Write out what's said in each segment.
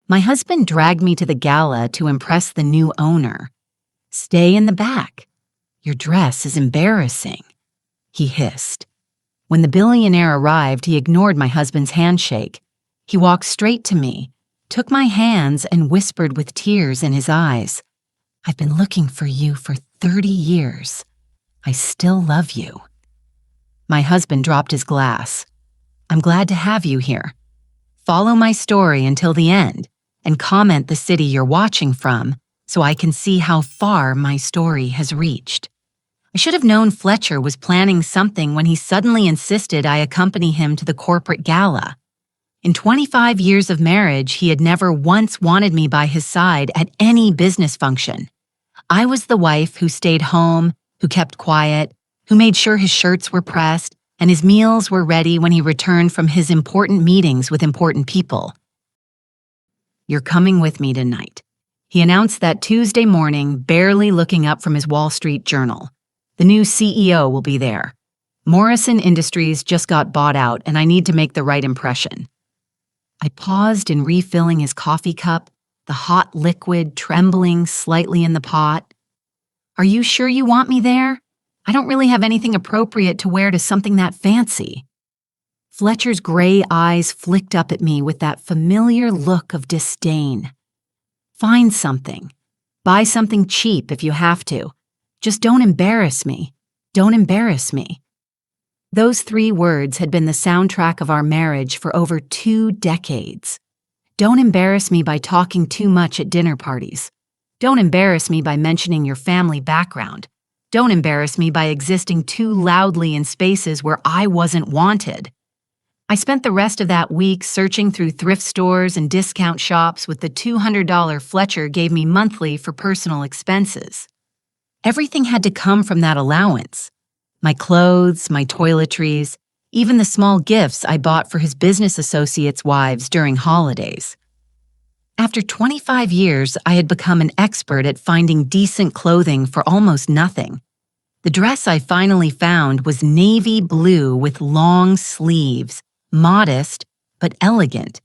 My husband dragged me to the gala to impress the new owner. "Stay in the back. Your dress is embarrassing," he hissed. When the billionaire arrived, he ignored my husband's handshake. He walked straight to me, took my hands, and whispered with tears in his eyes, "I've been looking for you for 30 years. I still love you." My husband dropped his glass. "I'm glad to have you here. Follow my story until the end and comment the city you're watching from so I can see how far my story has reached." I should have known Fletcher was planning something when he suddenly insisted I accompany him to the corporate gala. In 25 years of marriage, he had never once wanted me by his side at any business function. I was the wife who stayed home, who kept quiet, who made sure his shirts were pressed and his meals were ready when he returned from his important meetings with important people. "You're coming with me tonight," he announced that Tuesday morning, barely looking up from his Wall Street Journal. "The new CEO will be there. Morrison Industries just got bought out, and I need to make the right impression." I paused in refilling his coffee cup, the hot liquid trembling slightly in the pot. "Are you sure you want me there? I don't really have anything appropriate to wear to something that fancy." Fletcher's gray eyes flicked up at me with that familiar look of disdain. "Find something. Buy something cheap if you have to. Just don't embarrass me. Don't embarrass me." Those 3 words had been the soundtrack of our marriage for over 2 decades. Don't embarrass me by talking too much at dinner parties. Don't embarrass me by mentioning your family background. Don't embarrass me by existing too loudly in spaces where I wasn't wanted. I spent the rest of that week searching through thrift stores and discount shops with the $200 Fletcher gave me monthly for personal expenses. Everything had to come from that allowance. My clothes, my toiletries, even the small gifts I bought for his business associates' wives during holidays. After 25 years, I had become an expert at finding decent clothing for almost nothing. The dress I finally found was navy blue with long sleeves, modest but elegant.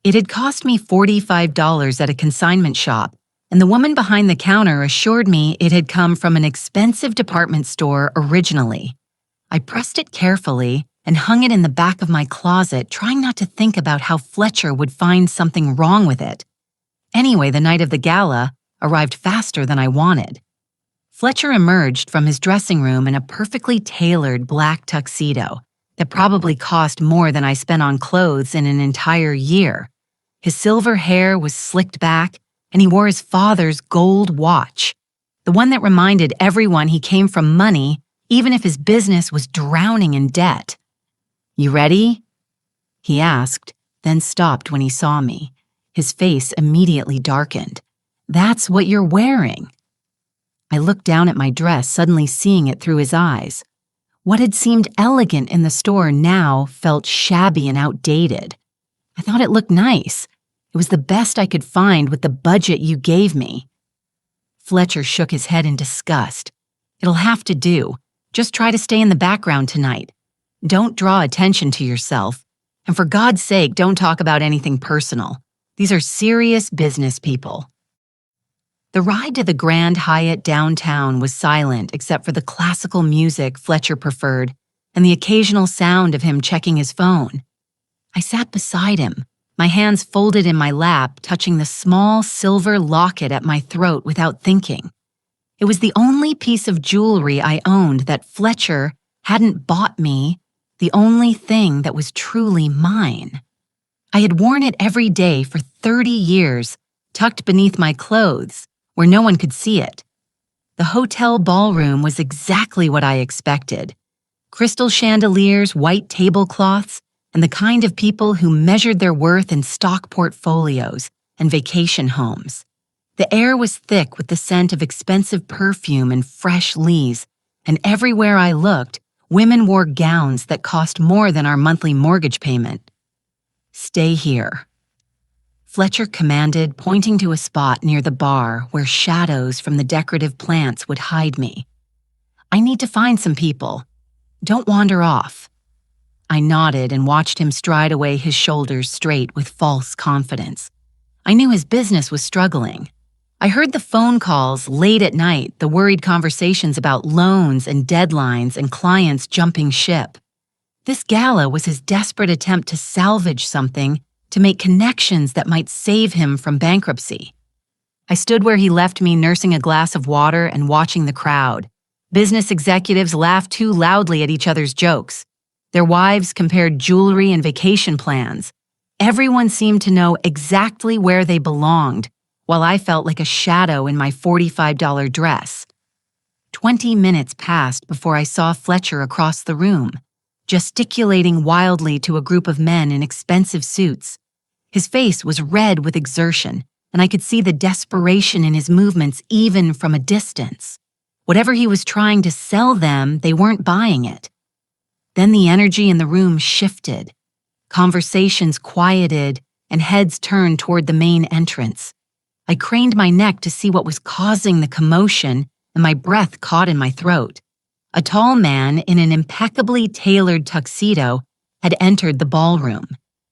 It had cost me $45 at a consignment shop, and the woman behind the counter assured me it had come from an expensive department store originally. I pressed it carefully and hung it in the back of my closet, trying not to think about how Fletcher would find something wrong with it. Anyway, the night of the gala arrived faster than I wanted. Fletcher emerged from his dressing room in a perfectly tailored black tuxedo that probably cost more than I spent on clothes in an entire year. His silver hair was slicked back, and he wore his father's gold watch, the one that reminded everyone he came from money, even if his business was drowning in debt. "You ready?" he asked, then stopped when he saw me. His face immediately darkened. "That's what you're wearing." I looked down at my dress, suddenly seeing it through his eyes. What had seemed elegant in the store now felt shabby and outdated. I thought it looked nice. It was the best I could find with the budget you gave me. Fletcher shook his head in disgust. "It'll have to do. Just try to stay in the background tonight. Don't draw attention to yourself. And for God's sake, don't talk about anything personal. These are serious business people." The ride to the Grand Hyatt downtown was silent except for the classical music Fletcher preferred and the occasional sound of him checking his phone. I sat beside him, my hands folded in my lap, touching the small silver locket at my throat without thinking. It was the only piece of jewelry I owned that Fletcher hadn't bought me, the only thing that was truly mine. I had worn it every day for 30 years, tucked beneath my clothes, where no one could see it. The hotel ballroom was exactly what I expected. Crystal chandeliers, white tablecloths, and the kind of people who measured their worth in stock portfolios and vacation homes. The air was thick with the scent of expensive perfume and fresh leaves, and everywhere I looked, women wore gowns that cost more than our monthly mortgage payment. "Stay here," Fletcher commanded, pointing to a spot near the bar where shadows from the decorative plants would hide me. "I need to find some people. Don't wander off." I nodded and watched him stride away, his shoulders straight with false confidence. I knew his business was struggling. I heard the phone calls late at night, the worried conversations about loans and deadlines and clients jumping ship. This gala was his desperate attempt to salvage something, to make connections that might save him from bankruptcy. I stood where he left me, nursing a glass of water and watching the crowd. Business executives laughed too loudly at each other's jokes. Their wives compared jewelry and vacation plans. Everyone seemed to know exactly where they belonged, while I felt like a shadow in my $45 dress. 20 minutes passed before I saw Fletcher across the room, gesticulating wildly to a group of men in expensive suits. His face was red with exertion, and I could see the desperation in his movements even from a distance. Whatever he was trying to sell them, they weren't buying it. Then the energy in the room shifted. Conversations quieted, and heads turned toward the main entrance. I craned my neck to see what was causing the commotion, and my breath caught in my throat. A tall man in an impeccably tailored tuxedo had entered the ballroom.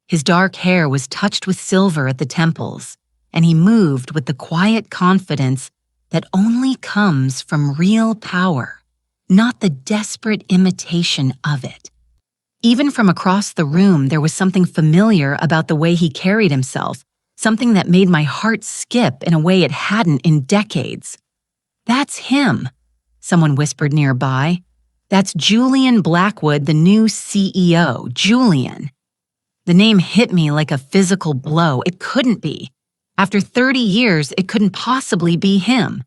His dark hair was touched with silver at the temples, and he moved with the quiet confidence that only comes from real power, not the desperate imitation of it. Even from across the room, there was something familiar about the way he carried himself, something that made my heart skip in a way it hadn't in decades. "That's him," someone whispered nearby. "That's Julian Blackwood, the new CEO, Julian." The name hit me like a physical blow. It couldn't be. After 30 years, it couldn't possibly be him.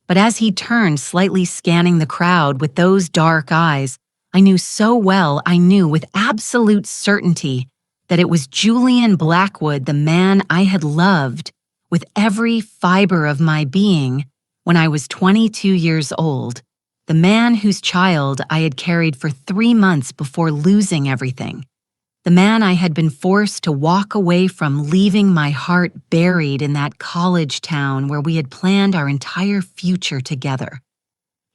But as he turned, slightly scanning the crowd with those dark eyes, I knew so well, I knew with absolute certainty that it was Julian Blackwood, the man I had loved with every fiber of my being when I was 22 years old, the man whose child I had carried for 3 months before losing everything. The man I had been forced to walk away from, leaving my heart buried in that college town where we had planned our entire future together.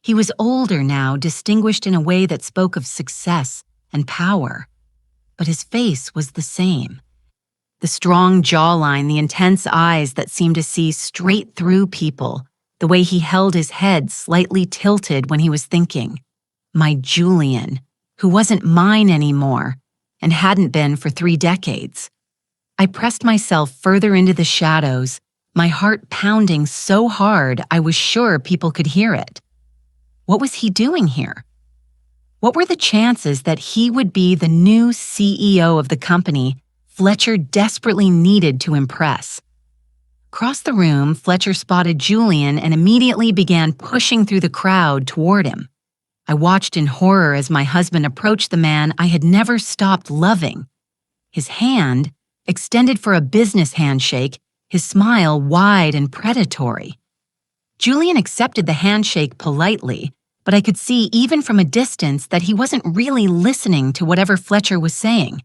He was older now, distinguished in a way that spoke of success and power. But his face was the same. The strong jawline, the intense eyes that seemed to see straight through people, the way he held his head slightly tilted when he was thinking. My Julian, who wasn't mine anymore, and hadn't been for 3 decades. I pressed myself further into the shadows, my heart pounding so hard I was sure people could hear it. What was he doing here? What were the chances that he would be the new CEO of the company Fletcher desperately needed to impress? Across the room, Fletcher spotted Julian and immediately began pushing through the crowd toward him. I watched in horror as my husband approached the man I had never stopped loving. His hand, extended for a business handshake, his smile wide and predatory. Julian accepted the handshake politely, but I could see even from a distance that he wasn't really listening to whatever Fletcher was saying.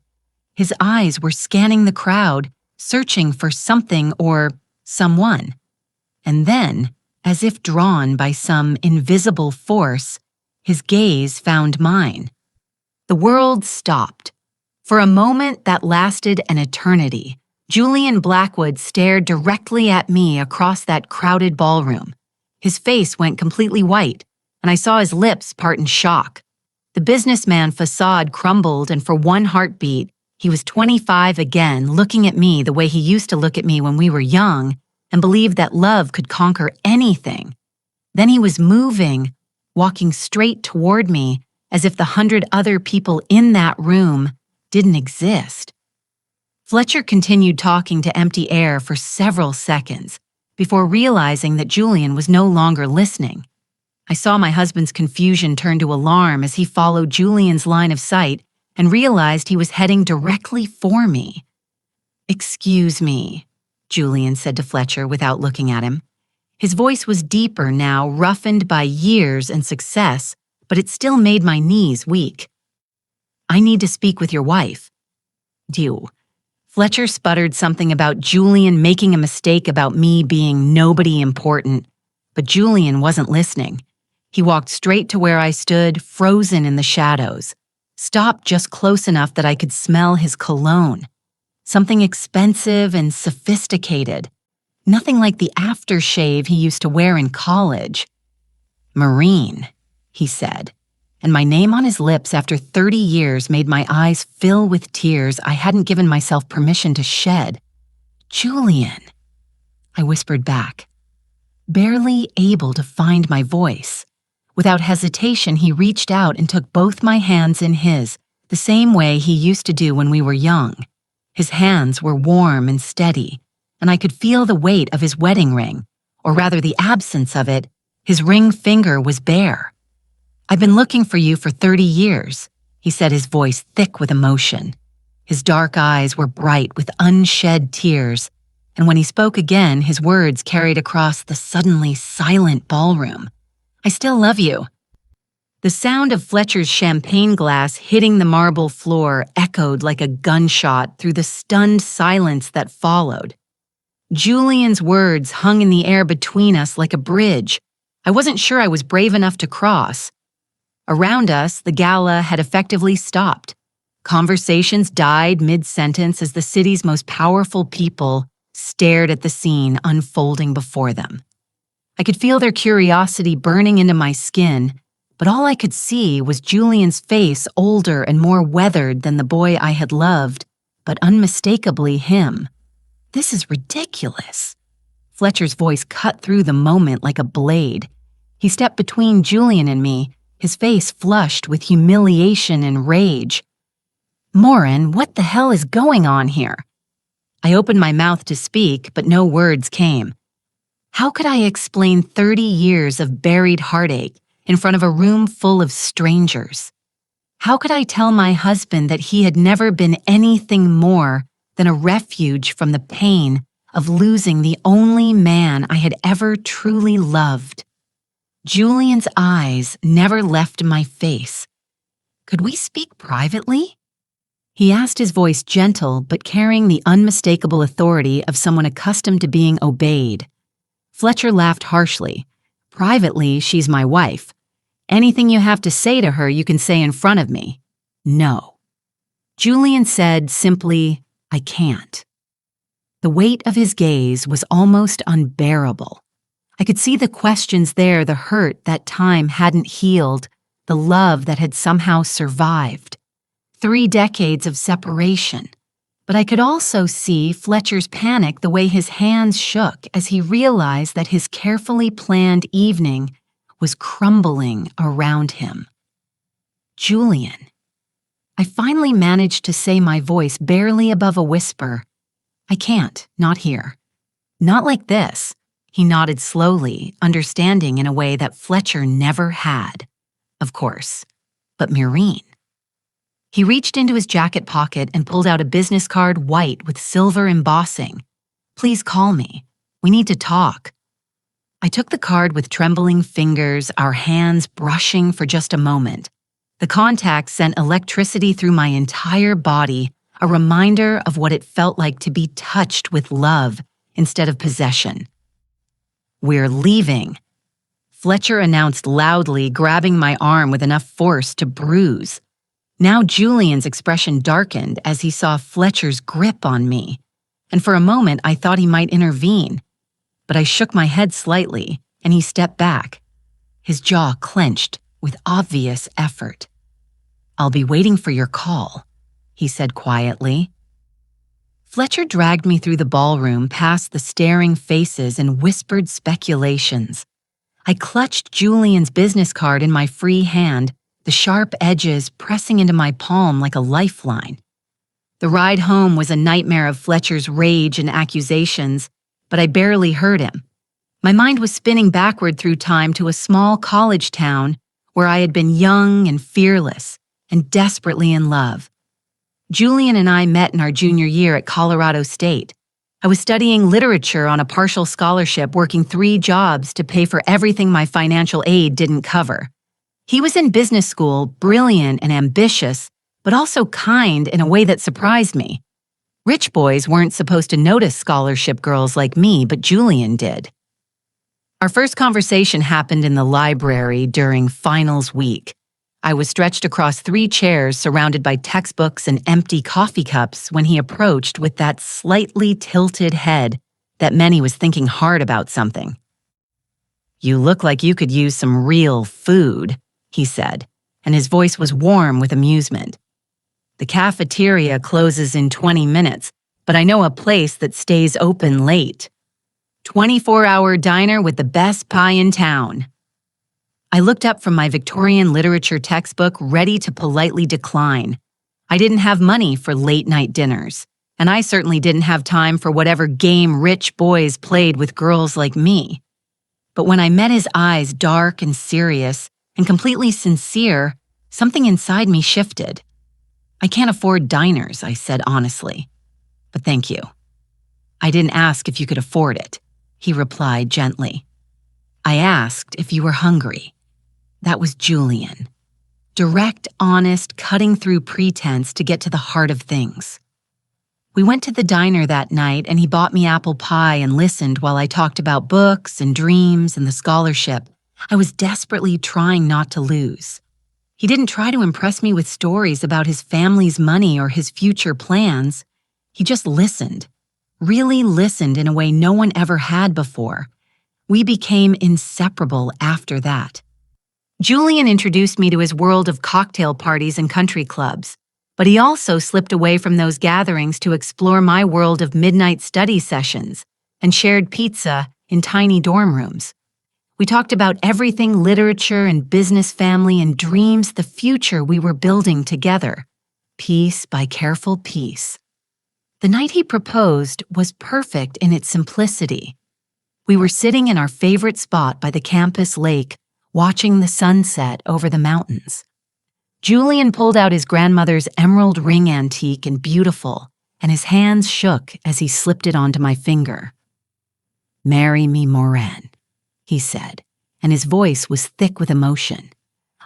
His eyes were scanning the crowd, searching for something or someone. And then, as if drawn by some invisible force, his gaze found mine. The world stopped. For a moment that lasted an eternity, Julian Blackwood stared directly at me across that crowded ballroom. His face went completely white, and I saw his lips part in shock. The businessman facade crumbled, and for one heartbeat, he was 25 again, looking at me the way he used to look at me when we were young, and believed that love could conquer anything. Then he was moving, walking straight toward me as if the 100 other people in that room didn't exist. Fletcher continued talking to empty air for several seconds before realizing that Julian was no longer listening. I saw my husband's confusion turn to alarm as he followed Julian's line of sight and realized he was heading directly for me. "Excuse me," Julian said to Fletcher without looking at him. His voice was deeper now, roughened by years and success, but it still made my knees weak. "I need to speak with your wife." "Do." Fletcher sputtered something about Julian making a mistake about me being nobody important, but Julian wasn't listening. He walked straight to where I stood, frozen in the shadows, stopped just close enough that I could smell his cologne. something expensive and sophisticated, nothing like the aftershave he used to wear in college. "Marine," he said, and my name on his lips after 30 years made my eyes fill with tears I hadn't given myself permission to shed. "Julian," I whispered back, barely able to find my voice. Without hesitation, he reached out and took both my hands in his, the same way he used to do when we were young. His hands were warm and steady, and I could feel the weight of his wedding ring, or rather the absence of it. His ring finger was bare. "I've been looking for you for 30 years, he said, his voice thick with emotion. His dark eyes were bright with unshed tears, and when he spoke again, his words carried across the suddenly silent ballroom. "I still love you." The sound of Fletcher's champagne glass hitting the marble floor echoed like a gunshot through the stunned silence that followed. Julian's words hung in the air between us like a bridge I wasn't sure I was brave enough to cross. Around us, the gala had effectively stopped. Conversations died mid-sentence as the city's most powerful people stared at the scene unfolding before them. I could feel their curiosity burning into my skin, but all I could see was Julian's face, older and more weathered than the boy I had loved, but unmistakably him. "This is ridiculous." Fletcher's voice cut through the moment like a blade. He stepped between Julian and me, his face flushed with humiliation and rage. "Morin, what the hell is going on here?" I opened my mouth to speak, but no words came. How could I explain 30 years of buried heartache in front of a room full of strangers? How could I tell my husband that he had never been anything more than a refuge from the pain of losing the only man I had ever truly loved? Julian's eyes never left my face. "Could we speak privately?" He asked, his voice gentle but carrying the unmistakable authority of someone accustomed to being obeyed. Fletcher laughed harshly. "Privately, she's my wife. Anything you have to say to her, you can say in front of me." "No." Julian said simply, "I can't." The weight of his gaze was almost unbearable. I could see the questions there, the hurt that time hadn't healed, the love that had somehow survived. 3 decades of separation. But I could also see Fletcher's panic, the way his hands shook as he realized that his carefully planned evening was crumbling around him. "Julian." I finally managed to say, my voice barely above a whisper, "I can't, not here. Not like this." He nodded slowly, understanding in a way that Fletcher never had. Of course, but Maureen. He reached into his jacket pocket and pulled out a business card, white with silver embossing. "Please call me. We need to talk." I took the card with trembling fingers, our hands brushing for just a moment. The contact sent electricity through my entire body, a reminder of what it felt like to be touched with love instead of possession. "We're leaving," Fletcher announced loudly, grabbing my arm with enough force to bruise. Now Julian's expression darkened as he saw Fletcher's grip on me, and for a moment I thought he might intervene. But I shook my head slightly, and he stepped back. His jaw clenched with obvious effort. "I'll be waiting for your call," he said quietly. Fletcher dragged me through the ballroom past the staring faces and whispered speculations. I clutched Julian's business card in my free hand, the sharp edges pressing into my palm like a lifeline. The ride home was a nightmare of Fletcher's rage and accusations, but I barely heard him. My mind was spinning backward through time to a small college town where I had been young and fearless and desperately in love. Julian and I met in our junior year at Colorado State. I was studying literature on a partial scholarship, working 3 jobs to pay for everything my financial aid didn't cover. He was in business school, brilliant and ambitious, but also kind in a way that surprised me. Rich boys weren't supposed to notice scholarship girls like me, but Julian did. Our first conversation happened in the library during finals week. I was stretched across 3 chairs surrounded by textbooks and empty coffee cups when he approached with that slightly tilted head that meant he was thinking hard about something. "You look like you could use some real food," he said, and his voice was warm with amusement. "The cafeteria closes in 20 minutes, but I know a place that stays open late. 24-hour diner with the best pie in town." I looked up from my Victorian literature textbook, ready to politely decline. I didn't have money for late-night dinners, and I certainly didn't have time for whatever game rich boys played with girls like me. But when I met his eyes, dark and serious and completely sincere, something inside me shifted. "I can't afford diners," I said honestly. "But thank you." "I didn't ask if you could afford it," he replied gently. "I asked if you were hungry." That was Julian. Direct, honest, cutting through pretense to get to the heart of things. We went to the diner that night and he bought me apple pie and listened while I talked about books and dreams and the scholarship I was desperately trying not to lose. He didn't try to impress me with stories about his family's money or his future plans. He just listened, really listened in a way no one ever had before. We became inseparable after that. Julian introduced me to his world of cocktail parties and country clubs, but he also slipped away from those gatherings to explore my world of midnight study sessions and shared pizza in tiny dorm rooms. We talked about everything literature and business, family, and dreams, the future we were building together, piece by careful piece. The night he proposed was perfect in its simplicity. We were sitting in our favorite spot by the campus lake, watching the sunset over the mountains. Julian pulled out his grandmother's emerald ring, antique and beautiful, and his hands shook as he slipped it onto my finger. "Marry me, Moran," he said, and his voice was thick with emotion.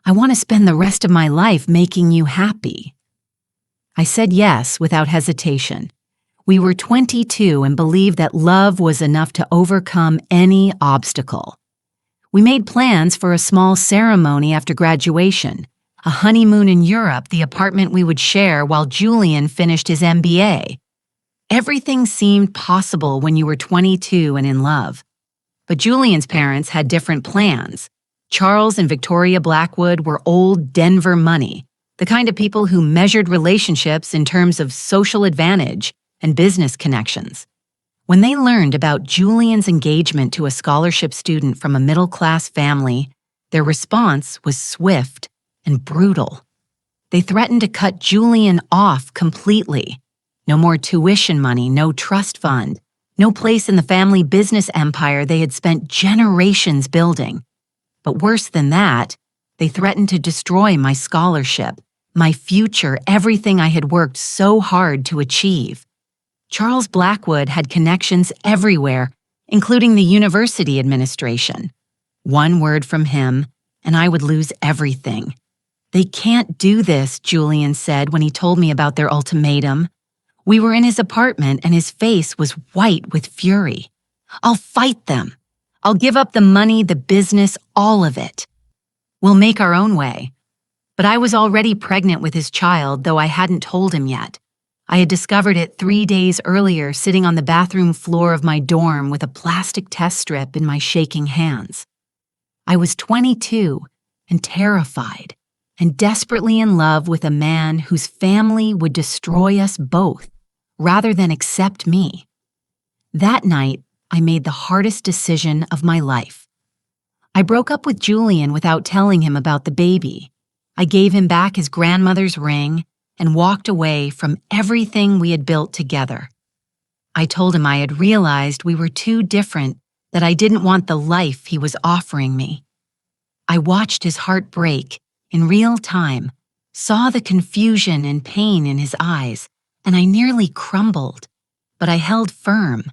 "I want to spend the rest of my life making you happy." I said yes without hesitation. We were 22 and believed that love was enough to overcome any obstacle. We made plans for a small ceremony after graduation, a honeymoon in Europe, the apartment we would share while Julian finished his MBA. Everything seemed possible when you were 22 and in love. But Julian's parents had different plans. Charles and Victoria Blackwood were old Denver money, the kind of people who measured relationships in terms of social advantage and business connections. When they learned about Julian's engagement to a scholarship student from a middle-class family, their response was swift and brutal. They threatened to cut Julian off completely. No more tuition money, no trust fund, no place in the family business empire they had spent generations building. But worse than that, they threatened to destroy my scholarship, my future, everything I had worked so hard to achieve. Charles Blackwood had connections everywhere, including the university administration. One word from him, and I would lose everything. "They can't do this," Julian said when he told me about their ultimatum. We were in his apartment and his face was white with fury. "I'll fight them. I'll give up the money, the business, all of it. We'll make our own way." But I was already pregnant with his child, though I hadn't told him yet. I had discovered it 3 days earlier, sitting on the bathroom floor of my dorm with a plastic test strip in my shaking hands. I was 22 and terrified and desperately in love with a man whose family would destroy us both, rather than accept me. That night, I made the hardest decision of my life. I broke up with Julian without telling him about the baby. I gave him back his grandmother's ring and walked away from everything we had built together. I told him I had realized we were too different, that I didn't want the life he was offering me. I watched his heart break in real time, saw the confusion and pain in his eyes, and I nearly crumbled. But I held firm.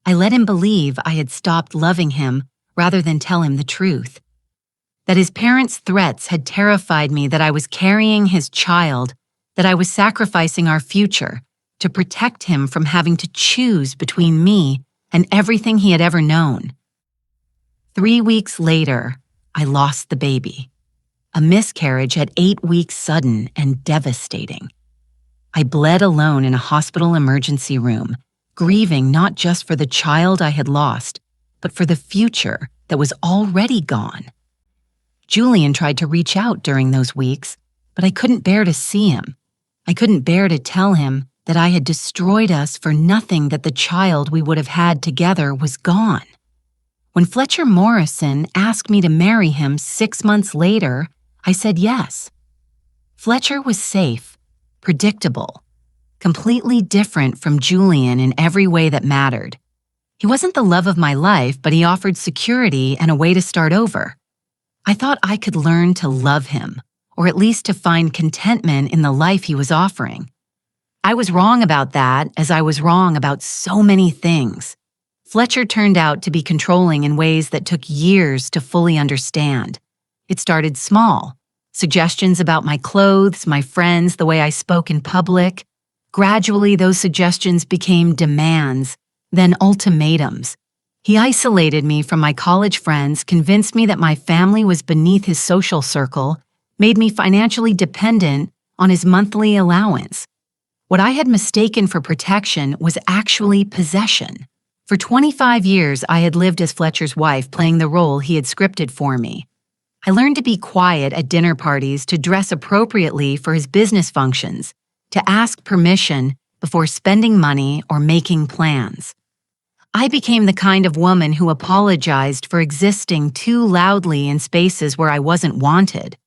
I let him believe I had stopped loving him rather than tell him the truth. That his parents' threats had terrified me, that I was carrying his child, that I was sacrificing our future to protect him from having to choose between me and everything he had ever known. 3 weeks later, I lost the baby. a miscarriage at 8 weeks sudden and devastating. I bled alone in a hospital emergency room, grieving not just for the child I had lost, but for the future that was already gone. Julian tried to reach out during those weeks, but I couldn't bear to see him. I couldn't bear to tell him that I had destroyed us for nothing, that the child we would have had together was gone. When Fletcher Morrison asked me to marry him 6 months later, I said yes. Fletcher was safe, predictable, completely different from Julian in every way that mattered. He wasn't the love of my life, but he offered security and a way to start over. I thought I could learn to love him, or at least to find contentment in the life he was offering. I was wrong about that, as I was wrong about so many things. Fletcher turned out to be controlling in ways that took years to fully understand. It started small. Suggestions about my clothes, my friends, the way I spoke in public. Gradually, those suggestions became demands, then ultimatums. He isolated me from my college friends, convinced me that my family was beneath his social circle, made me financially dependent on his monthly allowance. What I had mistaken for protection was actually possession. For 25 years, I had lived as Fletcher's wife, playing the role he had scripted for me. I learned to be quiet at dinner parties, to dress appropriately for his business functions, to ask permission before spending money or making plans. I became the kind of woman who apologized for existing too loudly in spaces where I wasn't wanted.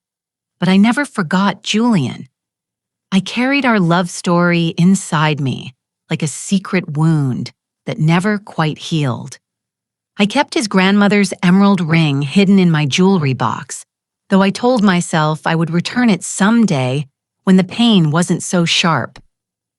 But I never forgot Julian. I carried our love story inside me, like a secret wound that never quite healed. I kept his grandmother's emerald ring hidden in my jewelry box, though I told myself I would return it someday when the pain wasn't so sharp.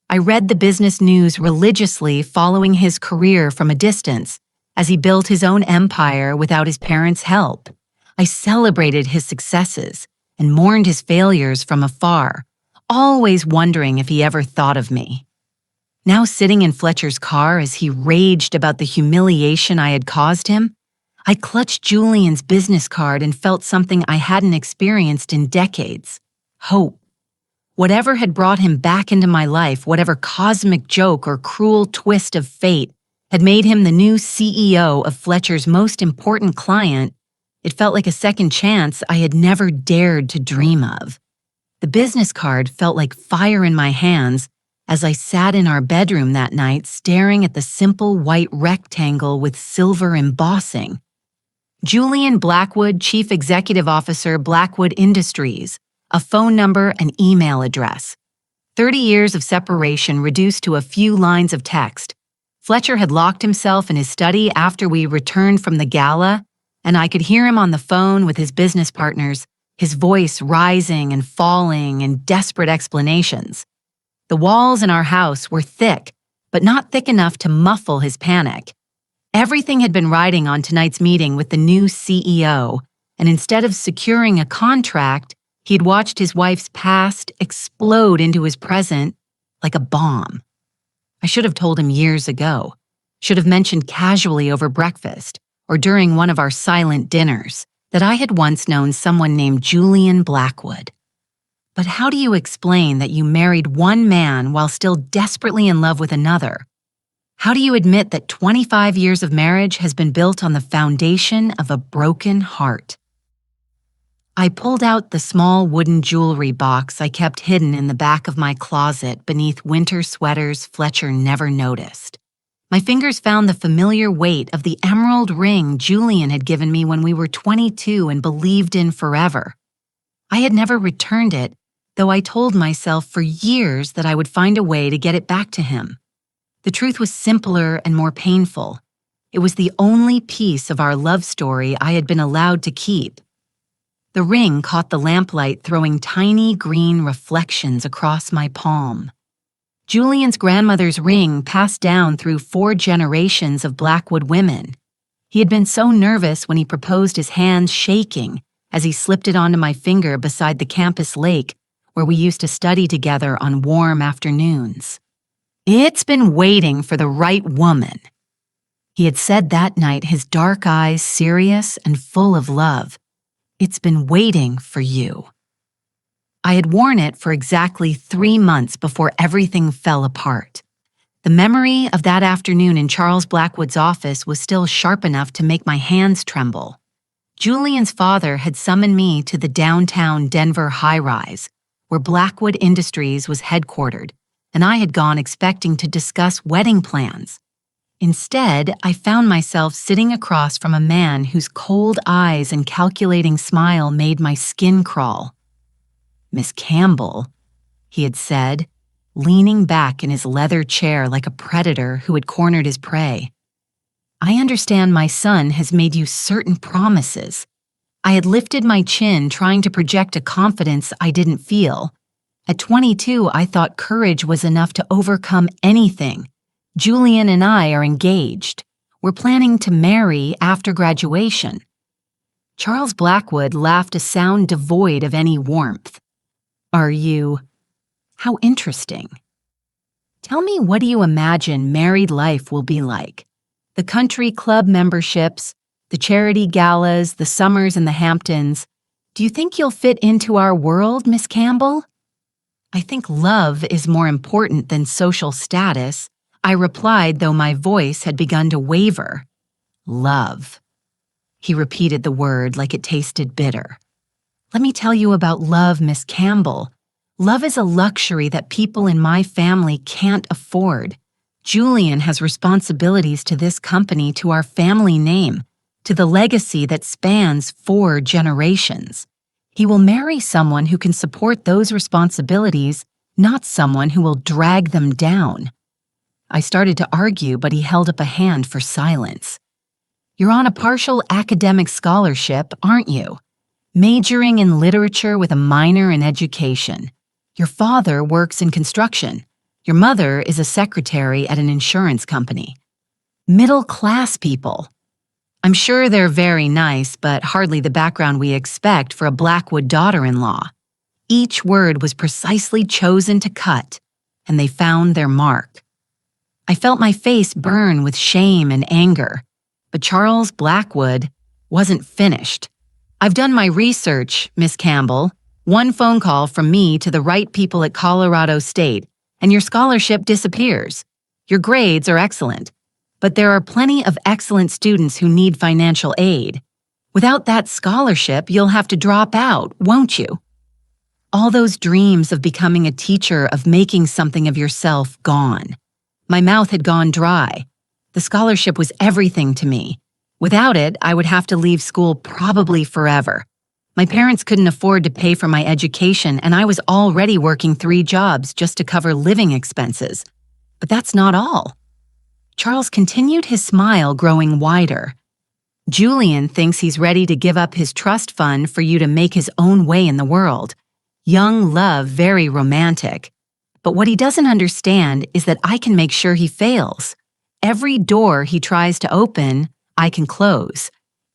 I read the business news religiously, following his career from a distance as he built his own empire without his parents' help. I celebrated his successes and mourned his failures from afar, always wondering if he ever thought of me. Now sitting in Fletcher's car as he raged about the humiliation I had caused him, I clutched Julian's business card and felt something I hadn't experienced in decades: hope. Whatever had brought him back into my life, whatever cosmic joke or cruel twist of fate had made him the new CEO of Fletcher's most important client, it felt like a second chance I had never dared to dream of. The business card felt like fire in my hands as I sat in our bedroom that night, staring at the simple white rectangle with silver embossing. Julian Blackwood, Chief Executive Officer, Blackwood Industries, a phone number and email address. 30 years of separation reduced to a few lines of text. Fletcher had locked himself in his study after we returned from the gala, and I could hear him on the phone with his business partners, his voice rising and falling in desperate explanations. The walls in our house were thick, but not thick enough to muffle his panic. Everything had been riding on tonight's meeting with the new CEO, and instead of securing a contract, he had watched his wife's past explode into his present like a bomb. I should have told him years ago, should have mentioned casually over breakfast or during one of our silent dinners that I had once known someone named Julian Blackwood. But how do you explain that you married one man while still desperately in love with another? How do you admit that 25 years of marriage has been built on the foundation of a broken heart? I pulled out the small wooden jewelry box I kept hidden in the back of my closet beneath winter sweaters Fletcher never noticed. My fingers found the familiar weight of the emerald ring Julian had given me when we were 22 and believed in forever. I had never returned it, though I told myself for years that I would find a way to get it back to him. The truth was simpler and more painful. It was the only piece of our love story I had been allowed to keep. The ring caught the lamplight, throwing tiny green reflections across my palm. Julian's grandmother's ring passed down through 4 generations of Blackwood women. He had been so nervous when he proposed, his hands shaking as he slipped it onto my finger beside the campus lake where we used to study together on warm afternoons. "It's been waiting for the right woman," he had said that night, his dark eyes serious and full of love. It's been waiting for you. I had worn it for exactly 3 months before everything fell apart. The memory of that afternoon in Charles Blackwood's office was still sharp enough to make my hands tremble. Julian's father had summoned me to the downtown Denver high-rise, where Blackwood Industries was headquartered, and I had gone expecting to discuss wedding plans. Instead, I found myself sitting across from a man whose cold eyes and calculating smile made my skin crawl. "Miss Campbell," he had said, leaning back in his leather chair like a predator who had cornered his prey. "I understand my son has made you certain promises." I had lifted my chin, trying to project a confidence I didn't feel. At 22, I thought courage was enough to overcome anything. Julian and I are engaged. We're planning to marry after graduation. Charles Blackwood laughed a sound devoid of any warmth. "Are you? How interesting. Tell me, what do you imagine married life will be like? The country club memberships, the charity galas, the summers in the Hamptons. Do you think you'll fit into our world, Miss Campbell?" "I think love is more important than social status," I replied, though my voice had begun to waver. "Love." He repeated the word like it tasted bitter. "Let me tell you about love, Miss Campbell. Love is a luxury that people in my family can't afford. Julian has responsibilities to this company, to our family name, to the legacy that spans 4 generations. He will marry someone who can support those responsibilities, not someone who will drag them down." I started to argue, but he held up a hand for silence. "You're on a partial academic scholarship, aren't you? Majoring in literature with a minor in education. Your father works in construction. Your mother is a secretary at an insurance company. Middle-class people. I'm sure they're very nice, but hardly the background we expect for a Blackwood daughter-in-law." Each word was precisely chosen to cut, and they found their mark. I felt my face burn with shame and anger, but Charles Blackwood wasn't finished. "I've done my research, Miss Campbell. One phone call from me to the right people at Colorado State, and your scholarship disappears. Your grades are excellent, but there are plenty of excellent students who need financial aid. Without that scholarship, you'll have to drop out, won't you?" All those dreams of becoming a teacher, of making something of yourself, gone. My mouth had gone dry. The scholarship was everything to me. Without it, I would have to leave school probably forever. My parents couldn't afford to pay for my education, and I was already working 3 jobs just to cover living expenses. But that's not all. Charles continued, his smile growing wider. "Julian thinks he's ready to give up his trust fund for you to make his own way in the world. Young love, very romantic. But what he doesn't understand is that I can make sure he fails. Every door he tries to open, I can close.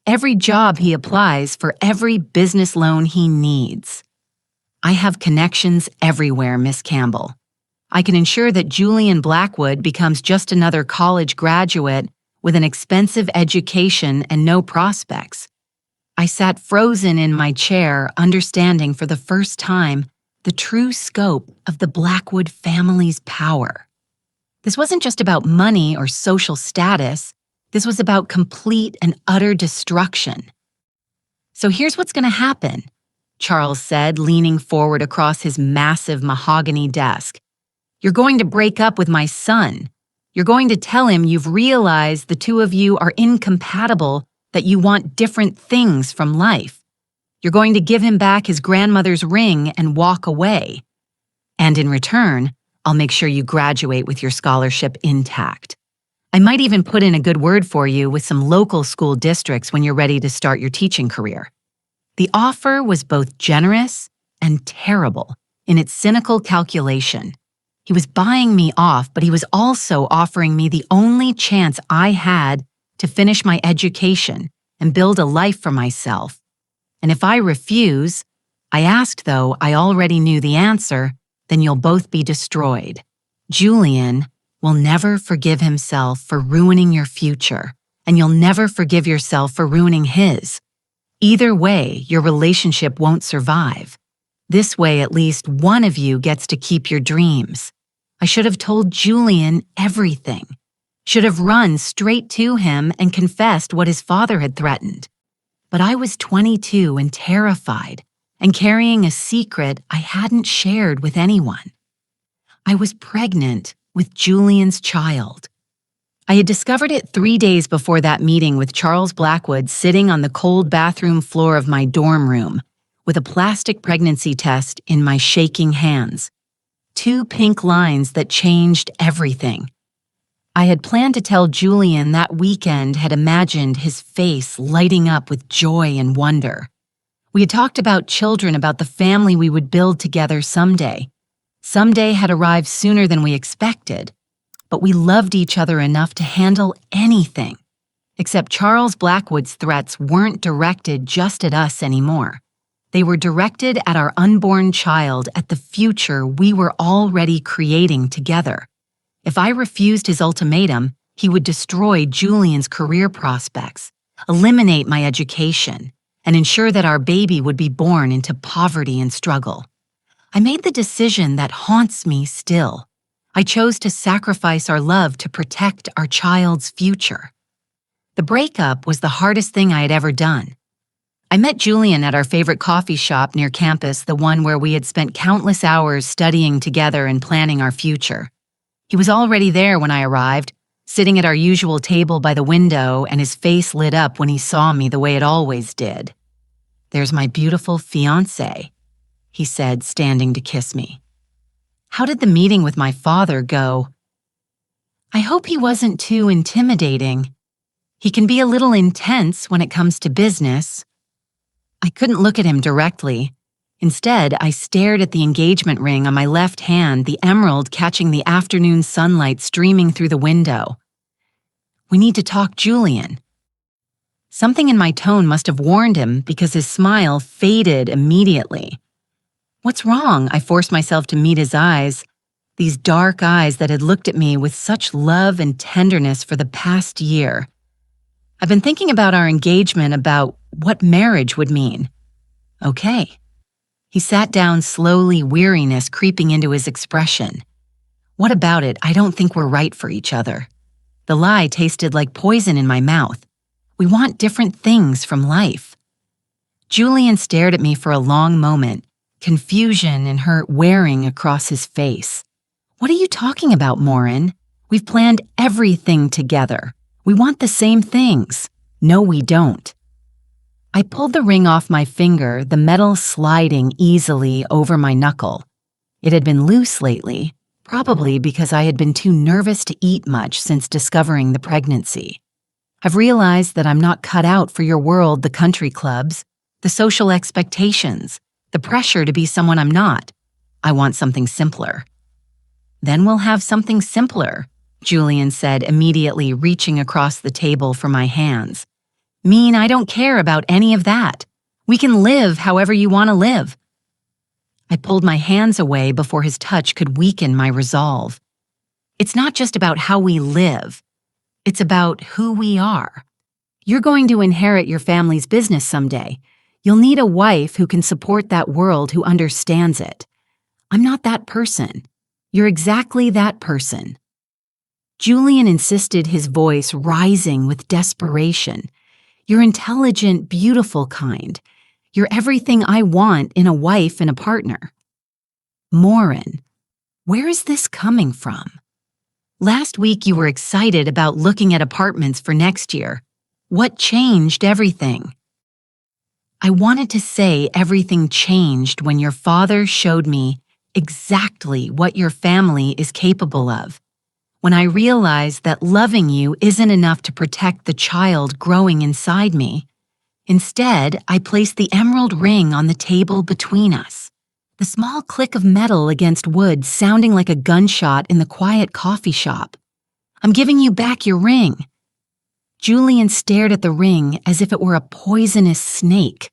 Every job he applies for, every business loan he needs. I have connections everywhere, Miss Campbell. I can ensure that Julian Blackwood becomes just another college graduate with an expensive education and no prospects." I sat frozen in my chair, understanding for the first time the true scope of the Blackwood family's power. This wasn't just about money or social status. This was about complete and utter destruction. "So here's what's going to happen," Charles said, leaning forward across his massive mahogany desk. "You're going to break up with my son. You're going to tell him you've realized the two of you are incompatible, that you want different things from life. You're going to give him back his grandmother's ring and walk away. And in return, I'll make sure you graduate with your scholarship intact. I might even put in a good word for you with some local school districts when you're ready to start your teaching career." The offer was both generous and terrible in its cynical calculation. He was buying me off, but he was also offering me the only chance I had to finish my education and build a life for myself. And if I refuse, I asked, though I already knew the answer, then you'll both be destroyed. Julian will never forgive himself for ruining your future, and you'll never forgive yourself for ruining his. Either way, your relationship won't survive. This way, at least one of you gets to keep your dreams. I should have told Julian everything. Should have run straight to him and confessed what his father had threatened. But I was 22 and terrified, and carrying a secret I hadn't shared with anyone. I was pregnant with Julian's child. I had discovered it 3 days before that meeting with Charles Blackwood sitting on the cold bathroom floor of my dorm room, with a plastic pregnancy test in my shaking hands. 2 pink lines that changed everything. I had planned to tell Julian that weekend, had imagined his face lighting up with joy and wonder. We had talked about children, about the family we would build together someday. Someday had arrived sooner than we expected, but we loved each other enough to handle anything. Except Charles Blackwood's threats weren't directed just at us anymore. They were directed at our unborn child, at the future we were already creating together. If I refused his ultimatum, he would destroy Julian's career prospects, eliminate my education, and ensure that our baby would be born into poverty and struggle. I made the decision that haunts me still. I chose to sacrifice our love to protect our child's future. The breakup was the hardest thing I had ever done. I met Julian at our favorite coffee shop near campus, the one where we had spent countless hours studying together and planning our future. He was already there when I arrived, sitting at our usual table by the window, and his face lit up when he saw me the way it always did. "There's my beautiful fiancé," he said, standing to kiss me. "How did the meeting with my father go?" "I hope he wasn't too intimidating. He can be a little intense when it comes to business." I couldn't look at him directly. Instead, I stared at the engagement ring on my left hand, the emerald catching the afternoon sunlight streaming through the window. "We need to talk, Julian." Something in my tone must have warned him, because his smile faded immediately. "What's wrong?" I forced myself to meet his eyes, these dark eyes that had looked at me with such love and tenderness for the past year. "I've been thinking about our engagement, about what marriage would mean." "Okay." He sat down slowly, weariness creeping into his expression. "What about it? I don't think we're right for each other." The lie tasted like poison in my mouth. We want different things from life. Julian stared at me for a long moment, confusion and hurt wearing across his face. "What are you talking about, Morin? We've planned everything together. We want the same things." "No, we don't." I pulled the ring off my finger, the metal sliding easily over my knuckle. It had been loose lately, probably because I had been too nervous to eat much since discovering the pregnancy. "I've realized that I'm not cut out for your world, the country clubs, the social expectations, the pressure to be someone I'm not. I want something simpler." "Then we'll have something simpler," Julian said, immediately reaching across the table for my hands. "Mean I don't care about any of that. We can live however you want to live." I pulled my hands away before his touch could weaken my resolve. "It's not just about how we live. It's about who we are. You're going to inherit your family's business someday. You'll need a wife who can support that world, who understands it. I'm not that person. You're exactly that person." Julian insisted, his voice rising with desperation. "You're intelligent, beautiful kind. You're everything I want in a wife and a partner." "Morin, where is this coming from? Last week you were excited about looking at apartments for next year. What changed everything?" I wanted to say everything changed when your father showed me exactly what your family is capable of. When I realized that loving you isn't enough to protect the child growing inside me. Instead, I placed the emerald ring on the table between us. The small click of metal against wood sounding like a gunshot in the quiet coffee shop. "I'm giving you back your ring." Julian stared at the ring as if it were a poisonous snake.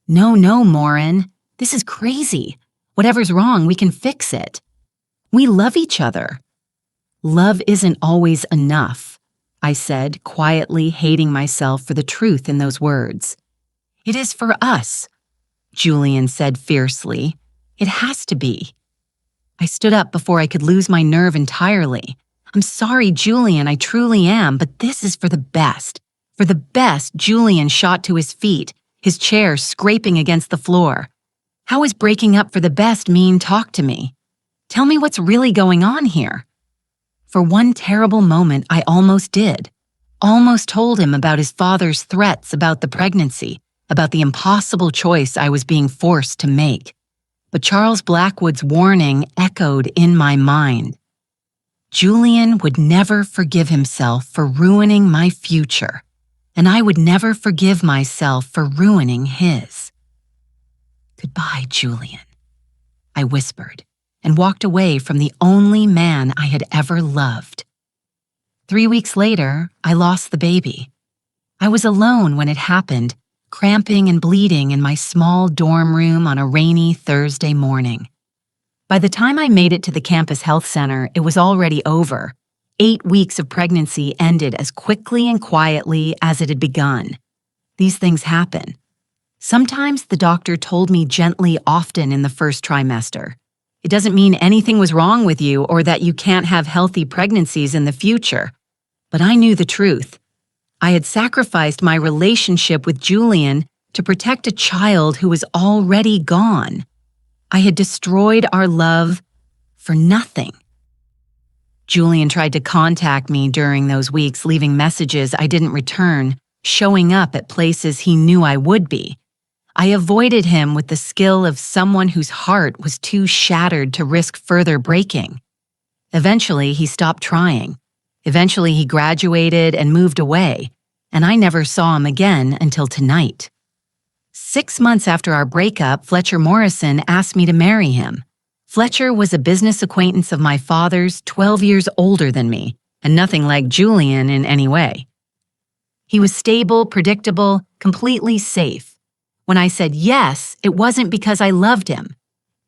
"No, Morin. This is crazy. Whatever's wrong, we can fix it. We love each other." "Love isn't always enough," I said, quietly hating myself for the truth in those words. "It is for us," Julian said fiercely. "It has to be." I stood up before I could lose my nerve entirely. "I'm sorry, Julian, I truly am, but this is for the best. For the best." Julian shot to his feet, his chair scraping against the floor. "How is breaking up for the best mean? Talk to me. Tell me what's really going on here." For one terrible moment, I almost did. Almost told him about his father's threats about the pregnancy, about the impossible choice I was being forced to make. But Charles Blackwood's warning echoed in my mind. Julian would never forgive himself for ruining my future, and I would never forgive myself for ruining his. "Goodbye, Julian," I whispered, and walked away from the only man I had ever loved. 3 weeks later, I lost the baby. I was alone when it happened, cramping and bleeding in my small dorm room on a rainy Thursday morning. By the time I made it to the campus health center, it was already over. 8 weeks of pregnancy ended as quickly and quietly as it had begun. These things happen. Sometimes the doctor told me gently often in the first trimester, "It doesn't mean anything was wrong with you or that you can't have healthy pregnancies in the future." But I knew the truth. I had sacrificed my relationship with Julian to protect a child who was already gone. I had destroyed our love for nothing. Julian tried to contact me during those weeks, leaving messages I didn't return, showing up at places he knew I would be. I avoided him with the skill of someone whose heart was too shattered to risk further breaking. Eventually, he stopped trying. Eventually, he graduated and moved away, and I never saw him again until tonight. 6 months after our breakup, Fletcher Morrison asked me to marry him. Fletcher was a business acquaintance of my father's, 12 years older than me, and nothing like Julian in any way. He was stable, predictable, completely safe. When I said yes, it wasn't because I loved him.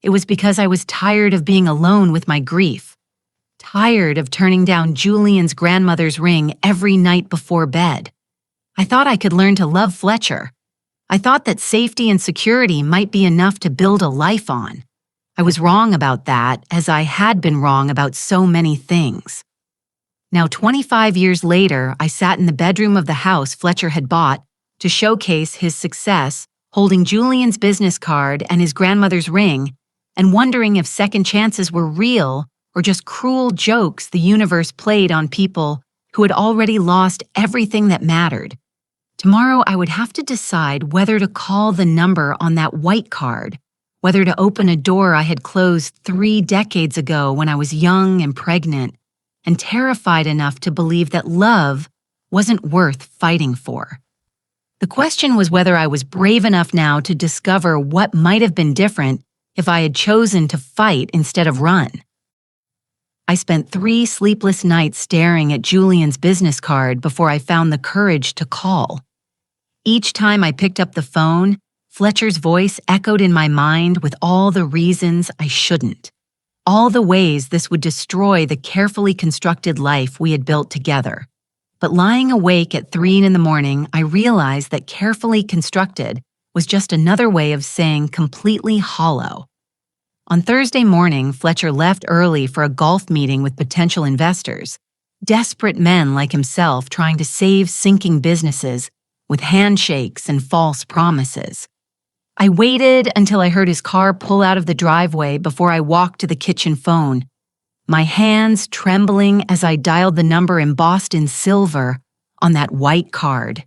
It was because I was tired of being alone with my grief. Tired of turning down Julian's grandmother's ring every night before bed. I thought I could learn to love Fletcher. I thought that safety and security might be enough to build a life on. I was wrong about that, as I had been wrong about so many things. Now, 25 years later, I sat in the bedroom of the house Fletcher had bought to showcase his success, holding Julian's business card and his grandmother's ring, and wondering if second chances were real or just cruel jokes the universe played on people who had already lost everything that mattered. Tomorrow I would have to decide whether to call the number on that white card, whether to open a door I had closed 3 decades ago when I was young and pregnant, and terrified enough to believe that love wasn't worth fighting for. The question was whether I was brave enough now to discover what might have been different if I had chosen to fight instead of run. I spent 3 sleepless nights staring at Julian's business card before I found the courage to call. Each time I picked up the phone, Fletcher's voice echoed in my mind with all the reasons I shouldn't. All the ways this would destroy the carefully constructed life we had built together. But lying awake at 3 in the morning, I realized that carefully constructed was just another way of saying completely hollow. On Thursday morning, Fletcher left early for a golf meeting with potential investors, desperate men like himself trying to save sinking businesses with handshakes and false promises. I waited until I heard his car pull out of the driveway before I walked to the kitchen phone, my hands trembling as I dialed the number embossed in silver on that white card.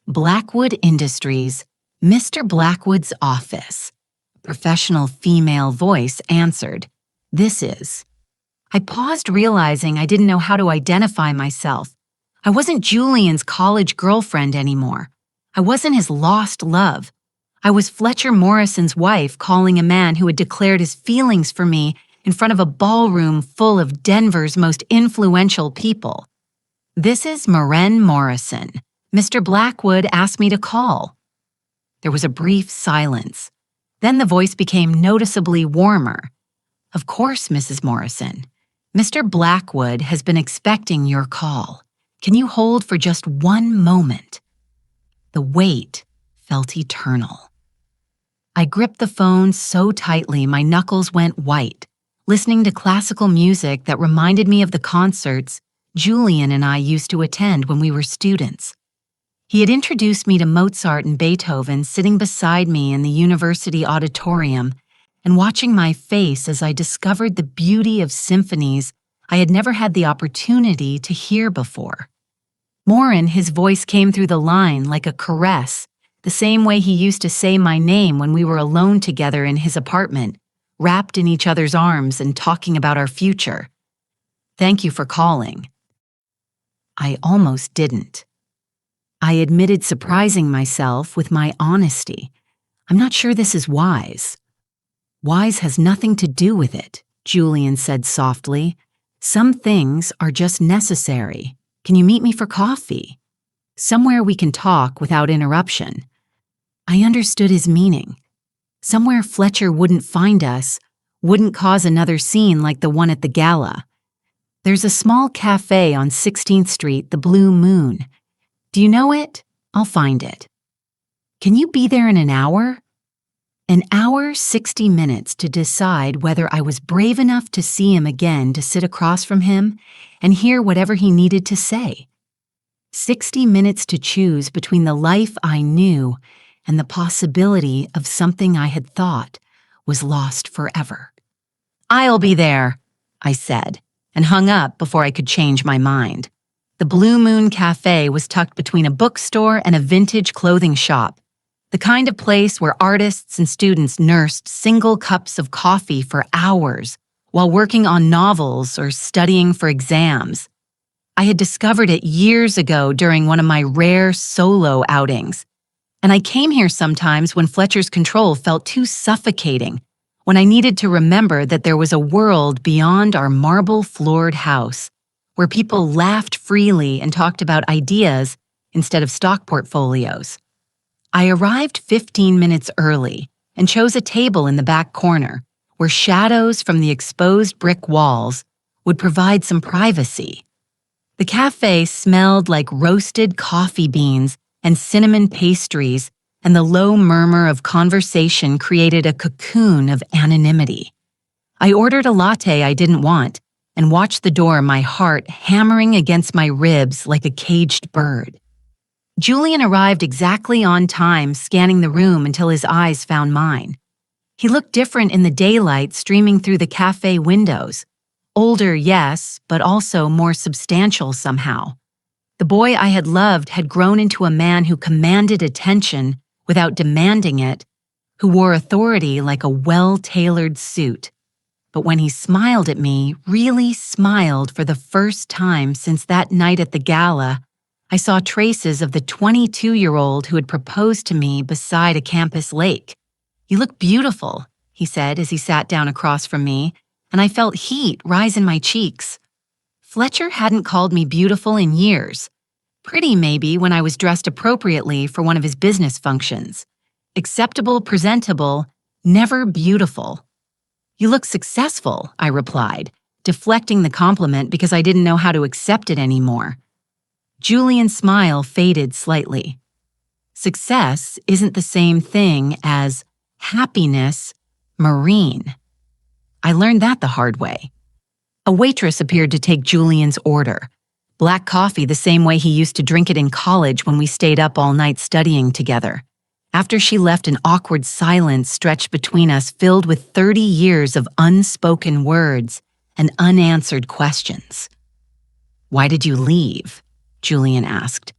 Blackwood Industries, Mr. Blackwood's office. A professional female voice answered, "This is." I paused, realizing I didn't know how to identify myself. I wasn't Julian's college girlfriend anymore. I wasn't his lost love. I was Fletcher Morrison's wife calling a man who had declared his feelings for me in front of a ballroom full of Denver's most influential people. "This is Maren Morrison. Mr. Blackwood asked me to call." There was a brief silence. Then the voice became noticeably warmer. "Of course, Mrs. Morrison. Mr. Blackwood has been expecting your call. Can you hold for just one moment?" The weight felt eternal. I gripped the phone so tightly my knuckles went white, listening to classical music that reminded me of the concerts Julian and I used to attend when we were students. He had introduced me to Mozart and Beethoven sitting beside me in the university auditorium and watching my face as I discovered the beauty of symphonies I had never had the opportunity to hear before. Morin, his voice came through the line like a caress, the same way he used to say my name when we were alone together in his apartment, wrapped in each other's arms and talking about our future. "Thank you for calling." I almost didn't. I admitted surprising myself with my honesty. "I'm not sure this is wise." "Wise has nothing to do with it," Julian said softly. "Some things are just necessary. Can you meet me for coffee? Somewhere we can talk without interruption." I understood his meaning. Somewhere Fletcher wouldn't find us, wouldn't cause another scene like the one at the gala. "There's a small cafe on 16th Street, the Blue Moon. Do you know it? I'll find it." "Can you be there in an hour?" An hour, 60 minutes to decide whether I was brave enough to see him again to sit across from him and hear whatever he needed to say. 60 minutes to choose between the life I knew and the possibility of something I had thought was lost forever. "I'll be there," I said, and hung up before I could change my mind. The Blue Moon Cafe was tucked between a bookstore and a vintage clothing shop, the kind of place where artists and students nursed single cups of coffee for hours while working on novels or studying for exams. I had discovered it years ago during one of my rare solo outings, and I came here sometimes when Fletcher's control felt too suffocating, when I needed to remember that there was a world beyond our marble-floored house, where people laughed freely and talked about ideas instead of stock portfolios. I arrived 15 minutes early and chose a table in the back corner, where shadows from the exposed brick walls would provide some privacy. The cafe smelled like roasted coffee beans and cinnamon pastries, and the low murmur of conversation created a cocoon of anonymity. I ordered a latte I didn't want and watched the door, my heart hammering against my ribs like a caged bird. Julian arrived exactly on time, scanning the room until his eyes found mine. He looked different in the daylight streaming through the cafe windows. Older, yes, but also more substantial somehow. The boy I had loved had grown into a man who commanded attention without demanding it, who wore authority like a well-tailored suit. But when he smiled at me, really smiled for the first time since that night at the gala, I saw traces of the 22-year-old who had proposed to me beside a campus lake. "You look beautiful," he said as he sat down across from me, and I felt heat rise in my cheeks. Fletcher hadn't called me beautiful in years. Pretty maybe when I was dressed appropriately for one of his business functions. Acceptable, presentable, never beautiful. "You look successful," I replied, deflecting the compliment because I didn't know how to accept it anymore. Julian's smile faded slightly. Success isn't the same thing as happiness, Marine. I learned that the hard way. A waitress appeared to take Julian's order. Black coffee the same way he used to drink it in college when we stayed up all night studying together. After she left, an awkward silence stretched between us, filled with 30 years of unspoken words and unanswered questions. "Why did you leave?" Julian asked.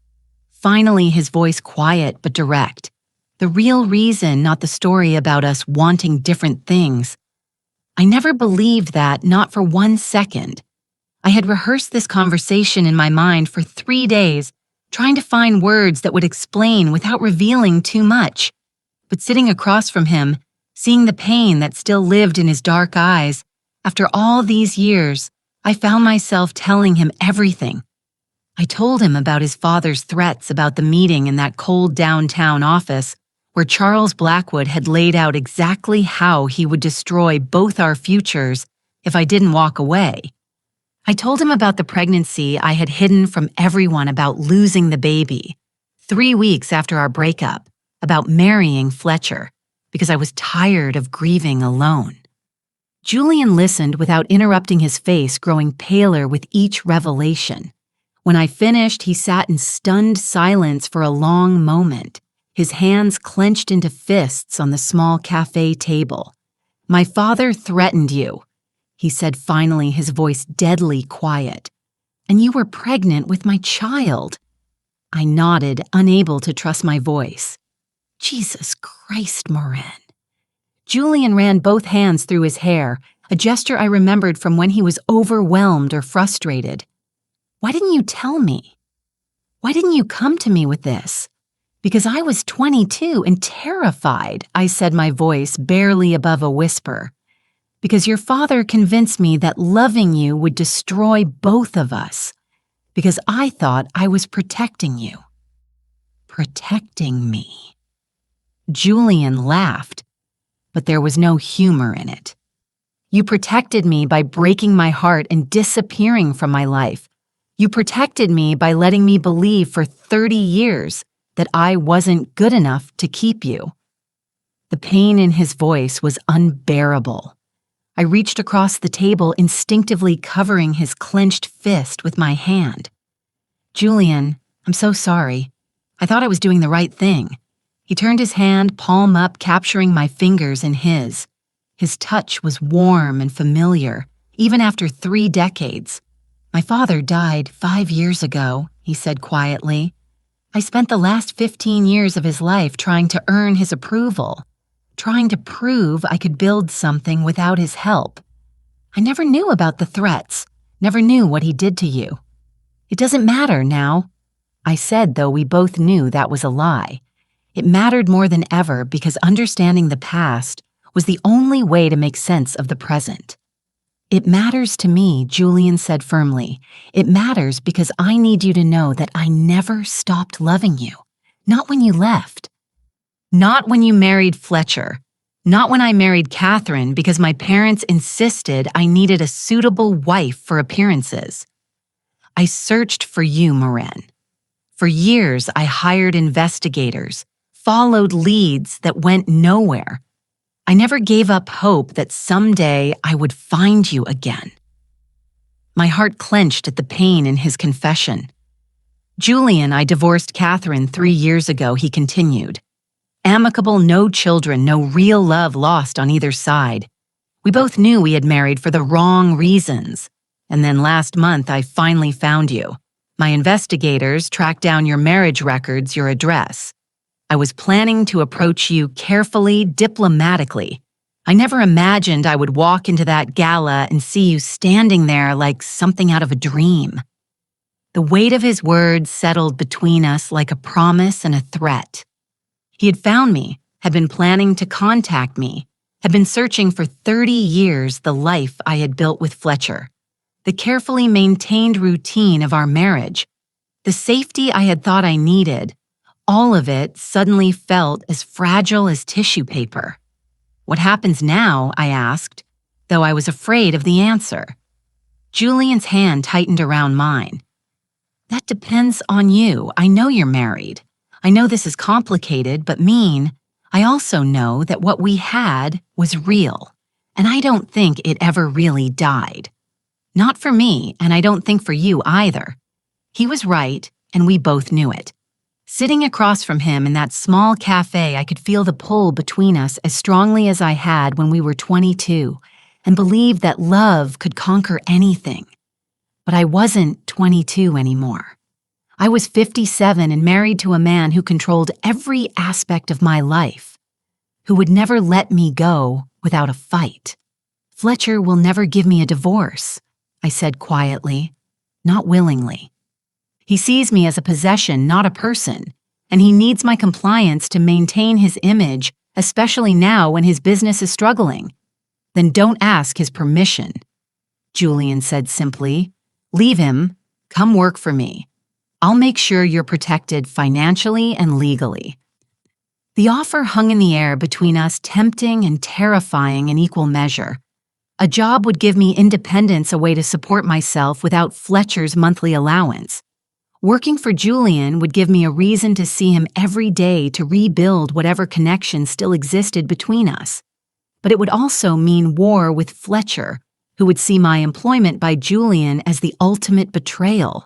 Finally, his voice quiet but direct. The real reason, not the story about us wanting different things. I never believed that, not for 1 second. I had rehearsed this conversation in my mind for 3 days, trying to find words that would explain without revealing too much. But sitting across from him, seeing the pain that still lived in his dark eyes, after all these years, I found myself telling him everything. I told him about his father's threats about the meeting in that cold downtown office, where Charles Blackwood had laid out exactly how he would destroy both our futures if I didn't walk away. I told him about the pregnancy I had hidden from everyone, about losing the baby. 3 weeks after our breakup, about marrying Fletcher, because I was tired of grieving alone. Julian listened without interrupting, his face growing paler with each revelation. When I finished, he sat in stunned silence for a long moment, his hands clenched into fists on the small cafe table. "My father threatened you," he said finally, his voice deadly quiet. "And you were pregnant with my child." I nodded, unable to trust my voice. Jesus Christ, Moran. Julian ran both hands through his hair, a gesture I remembered from when he was overwhelmed or frustrated. "Why didn't you tell me? Why didn't you come to me with this?" "Because I was 22 and terrified," I said, my voice barely above a whisper. "Because your father convinced me that loving you would destroy both of us. Because I thought I was protecting you." Protecting me. Julian laughed, but there was no humor in it. "You protected me by breaking my heart and disappearing from my life. You protected me by letting me believe for 30 years that I wasn't good enough to keep you." The pain in his voice was unbearable. I reached across the table, instinctively covering his clenched fist with my hand. "Julian, I'm so sorry. I thought I was doing the right thing." He turned his hand, palm up, capturing my fingers in his. His touch was warm and familiar, even after 3 decades. "My father died 5 years ago," he said quietly. "I spent the last 15 years of his life trying to earn his approval, trying to prove I could build something without his help. I never knew about the threats, never knew what he did to you. It doesn't matter now," I said, though we both knew that was a lie. It mattered more than ever because understanding the past was the only way to make sense of the present. "It matters to me," Julian said firmly. "It matters because I need you to know that I never stopped loving you. Not when you left. Not when you married Fletcher. Not when I married Catherine because my parents insisted I needed a suitable wife for appearances. I searched for you, Moran. For years, I hired investigators, followed leads that went nowhere. I never gave up hope that someday I would find you again." My heart clenched at the pain in his confession. "Julian, I divorced Catherine 3 years ago," he continued. "Amicable, no children, no real love lost on either side. We both knew we had married for the wrong reasons. And then last month, I finally found you. My investigators tracked down your marriage records, your address. I was planning to approach you carefully, diplomatically. I never imagined I would walk into that gala and see you standing there like something out of a dream." The weight of his words settled between us like a promise and a threat. He had found me, had been planning to contact me, had been searching for 30 years the life I had built with Fletcher, the carefully maintained routine of our marriage, the safety I had thought I needed. All of it suddenly felt as fragile as tissue paper. "What happens now?" I asked, though I was afraid of the answer. Julian's hand tightened around mine. "That depends on you. I know you're married. I know this is complicated, but mean. I also know that what we had was real, and I don't think it ever really died. Not for me, and I don't think for you either." He was right, and we both knew it. Sitting across from him in that small cafe, I could feel the pull between us as strongly as I had when we were 22, and believed that love could conquer anything. But I wasn't 22 anymore. I was 57 and married to a man who controlled every aspect of my life, who would never let me go without a fight. "Fletcher will never give me a divorce," I said quietly, not willingly. "He sees me as a possession, not a person, and he needs my compliance to maintain his image, especially now when his business is struggling." "Then don't ask his permission," Julian said simply. "Leave him. Come work for me. I'll make sure you're protected financially and legally." The offer hung in the air between us, tempting and terrifying in equal measure. A job would give me independence, a way to support myself without Fletcher's monthly allowance. Working for Julian would give me a reason to see him every day to rebuild whatever connection still existed between us. But it would also mean war with Fletcher, who would see my employment by Julian as the ultimate betrayal.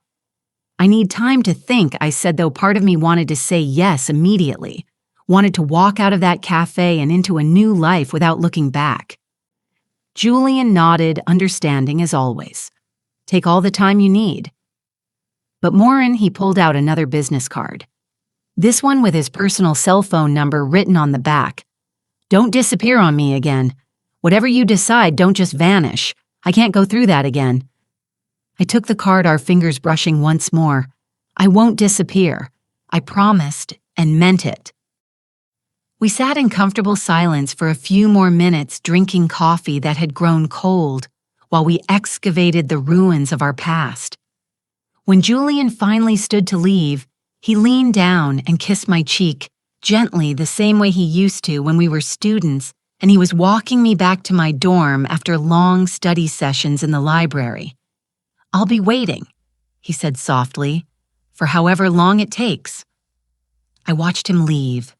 I need time to think, I said, though part of me wanted to say yes immediately, wanted to walk out of that cafe and into a new life without looking back. Julian nodded, understanding as always. Take all the time you need. But Morin, he pulled out another business card. This one with his personal cell phone number written on the back. Don't disappear on me again. Whatever you decide, don't just vanish. I can't go through that again. I took the card, our fingers brushing once more. I won't disappear. I promised and meant it. We sat in comfortable silence for a few more minutes, drinking coffee that had grown cold, while we excavated the ruins of our past. When Julian finally stood to leave, he leaned down and kissed my cheek, gently the same way he used to when we were students, and he was walking me back to my dorm after long study sessions in the library. I'll be waiting, he said softly, for however long it takes. I watched him leave.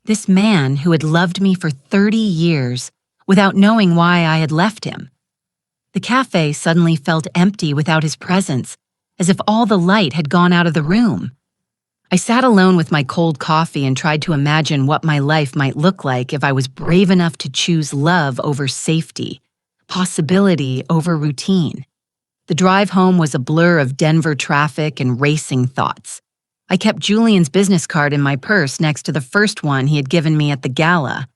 This man who had loved me for 30 years without knowing why I had left him. The cafe suddenly felt empty without his presence, as if all the light had gone out of the room. I sat alone with my cold coffee and tried to imagine what my life might look like if I was brave enough to choose love over safety, possibility over routine. The drive home was a blur of Denver traffic and racing thoughts. I kept Julian's business card in my purse next to the first one he had given me at the gala,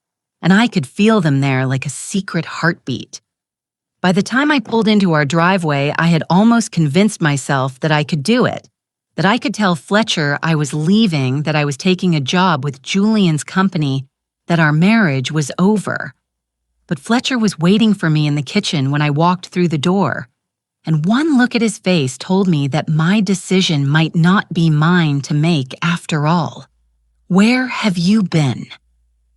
and I could feel them there like a secret heartbeat. By the time I pulled into our driveway, I had almost convinced myself that I could do it, that I could tell Fletcher I was leaving, that I was taking a job with Julian's company, that our marriage was over. But Fletcher was waiting for me in the kitchen when I walked through the door, and one look at his face told me that my decision might not be mine to make after all. Where have you been?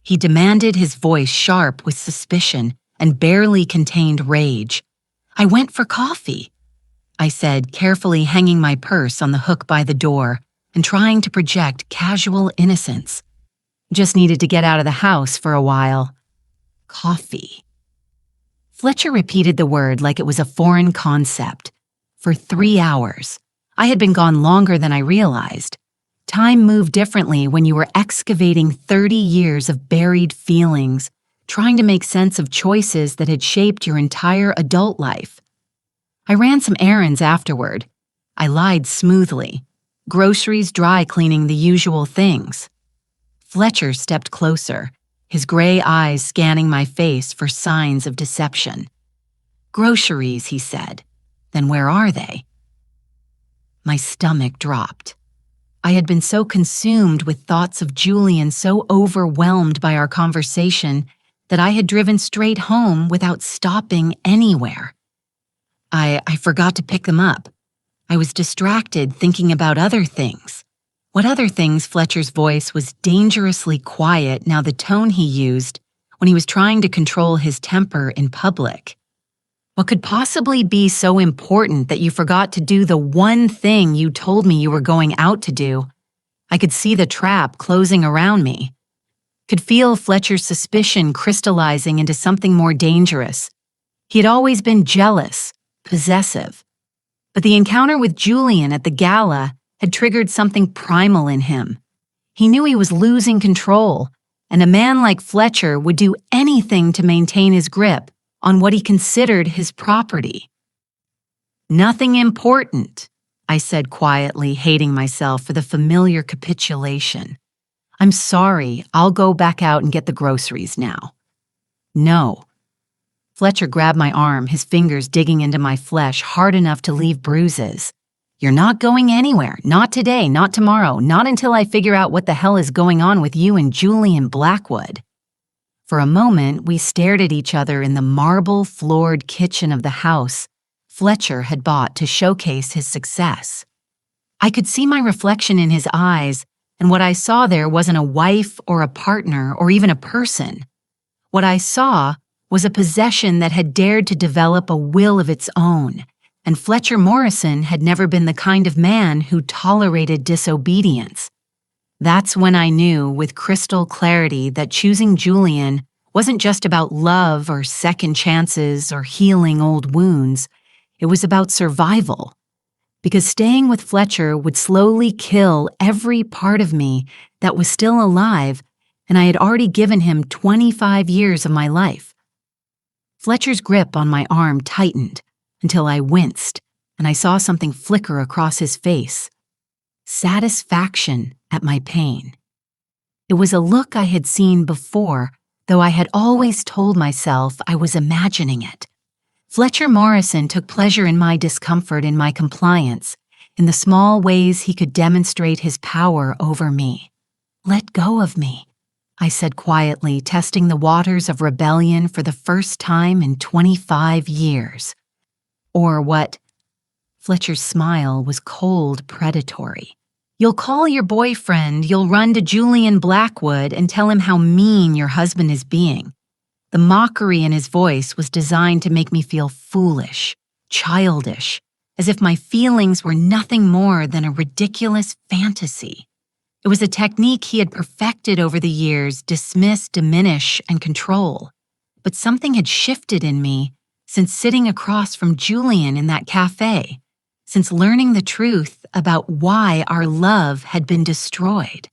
He demanded, his voice sharp with suspicion and barely contained rage. I went for coffee, I said, carefully hanging my purse on the hook by the door and trying to project casual innocence. Just needed to get out of the house for a while. Coffee. Fletcher repeated the word like it was a foreign concept. For 3 hours. I had been gone longer than I realized. Time moved differently when you were excavating 30 years of buried feelings, trying to make sense of choices that had shaped your entire adult life. I ran some errands afterward. I lied smoothly. Groceries, dry cleaning, the usual things. Fletcher stepped closer, his gray eyes scanning my face for signs of deception. Groceries, he said. Then where are they? My stomach dropped. I had been so consumed with thoughts of Julian, so overwhelmed by our conversation, that I had driven straight home without stopping anywhere. I forgot to pick them up. I was distracted thinking about other things. What other things? Fletcher's voice was dangerously quiet now, the tone he used when he was trying to control his temper in public. What could possibly be so important that you forgot to do the one thing you told me you were going out to do? I could see the trap closing around me. Could feel Fletcher's suspicion crystallizing into something more dangerous. He had always been jealous, possessive. But the encounter with Julian at the gala had triggered something primal in him. He knew he was losing control, and a man like Fletcher would do anything to maintain his grip on what he considered his property. Nothing important, I said quietly, hating myself for the familiar capitulation. I'm sorry, I'll go back out and get the groceries now. No. Fletcher grabbed my arm, his fingers digging into my flesh hard enough to leave bruises. You're not going anywhere. Not today, not tomorrow, not until I figure out what the hell is going on with you and Julian Blackwood. For a moment, we stared at each other in the marble-floored kitchen of the house Fletcher had bought to showcase his success. I could see my reflection in his eyes, and what I saw there wasn't a wife or a partner or even a person. What I saw was a possession that had dared to develop a will of its own, and Fletcher Morrison had never been the kind of man who tolerated disobedience. That's when I knew with crystal clarity that choosing Julian wasn't just about love or second chances or healing old wounds. It was about survival. Because staying with Fletcher would slowly kill every part of me that was still alive, and I had already given him 25 years of my life. Fletcher's grip on my arm tightened until I winced, and I saw something flicker across his face. Satisfaction at my pain. It was a look I had seen before, though I had always told myself I was imagining it. Fletcher Morrison took pleasure in my discomfort, in my compliance, in the small ways he could demonstrate his power over me. "Let go of me," I said quietly, testing the waters of rebellion for the first time in 25 years. Or what? Fletcher's smile was cold, predatory. "You'll call your boyfriend, you'll run to Julian Blackwood and tell him how mean your husband is being." The mockery in his voice was designed to make me feel foolish, childish, as if my feelings were nothing more than a ridiculous fantasy. It was a technique he had perfected over the years: dismiss, diminish, and control. But something had shifted in me since sitting across from Julian in that cafe, since learning the truth about why our love had been destroyed.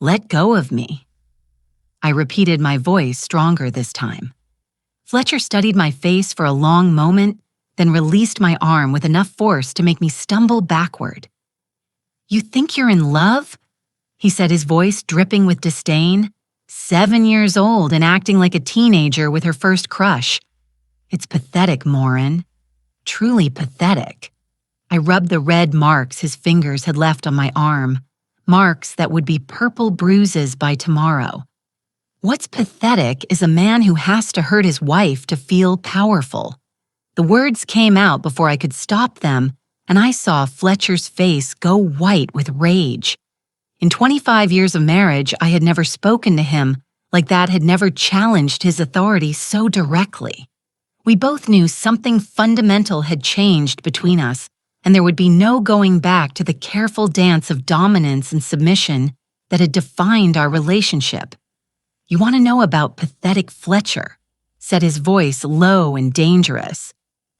"Let go of me," I repeated, my voice stronger this time. Fletcher studied my face for a long moment, then released my arm with enough force to make me stumble backward. "You think you're in love?" he said, his voice dripping with disdain. 7 years old and acting like a teenager with her first crush. "It's pathetic, Morin. Truly pathetic." I rubbed the red marks his fingers had left on my arm, marks that would be purple bruises by tomorrow. What's pathetic is a man who has to hurt his wife to feel powerful. The words came out before I could stop them, and I saw Fletcher's face go white with rage. In 25 years of marriage, I had never spoken to him like that, had never challenged his authority so directly. We both knew something fundamental had changed between us, and there would be no going back to the careful dance of dominance and submission that had defined our relationship. "You want to know about pathetic Fletcher?" said his voice low and dangerous.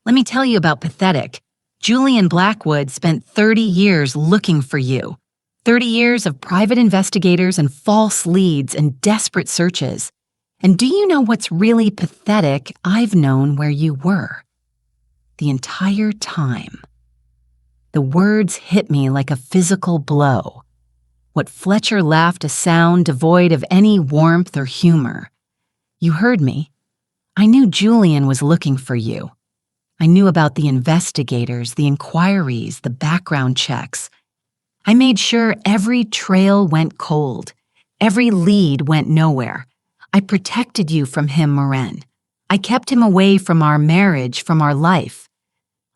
"Let me tell you about pathetic. Julian Blackwood spent 30 years looking for you. 30 years of private investigators and false leads and desperate searches. And do you know what's really pathetic? I've known where you were. The entire time." The words hit me like a physical blow. What Fletcher laughed, a sound devoid of any warmth or humor. "You heard me. I knew Julian was looking for you. I knew about the investigators, the inquiries, the background checks. I made sure every trail went cold. Every lead went nowhere. I protected you from him, Morin. I kept him away from our marriage, from our life.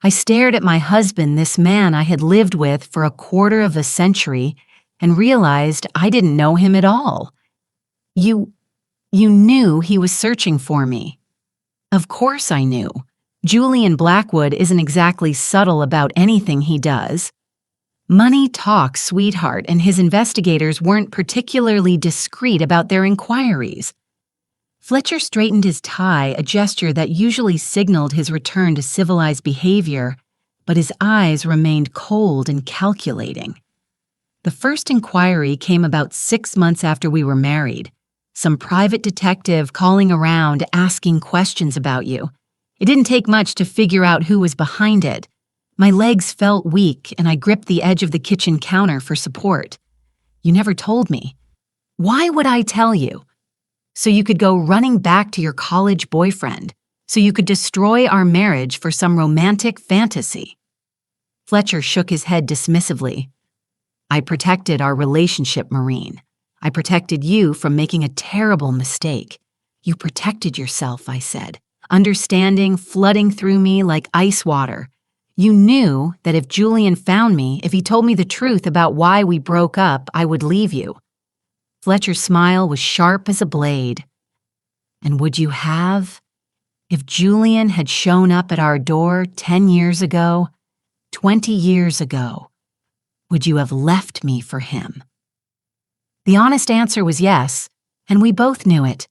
I stared at my husband, this man I had lived with for a quarter of a century, and realized I didn't know him at all. You knew he was searching for me." Of course I knew. Julian Blackwood isn't exactly subtle about anything he does. Money talks, sweetheart, and his investigators weren't particularly discreet about their inquiries. Fletcher straightened his tie, a gesture that usually signaled his return to civilized behavior, but his eyes remained cold and calculating. "The first inquiry came about 6 months after we were married. Some private detective calling around asking questions about you. It didn't take much to figure out who was behind it. My legs felt weak, and I gripped the edge of the kitchen counter for support. You never told me. Why would I tell you? So you could go running back to your college boyfriend. So you could destroy our marriage for some romantic fantasy." Fletcher shook his head dismissively. "I protected our relationship, Maureen. I protected you from making a terrible mistake. You protected yourself," I said, understanding flooding through me like ice water. "You knew that if Julian found me, if he told me the truth about why we broke up, I would leave you." Fletcher's smile was sharp as a blade. "And would you have?" If Julian had shown up at our door 10 years ago, 20 years ago, would you have left me for him? The honest answer was yes, and we both knew it.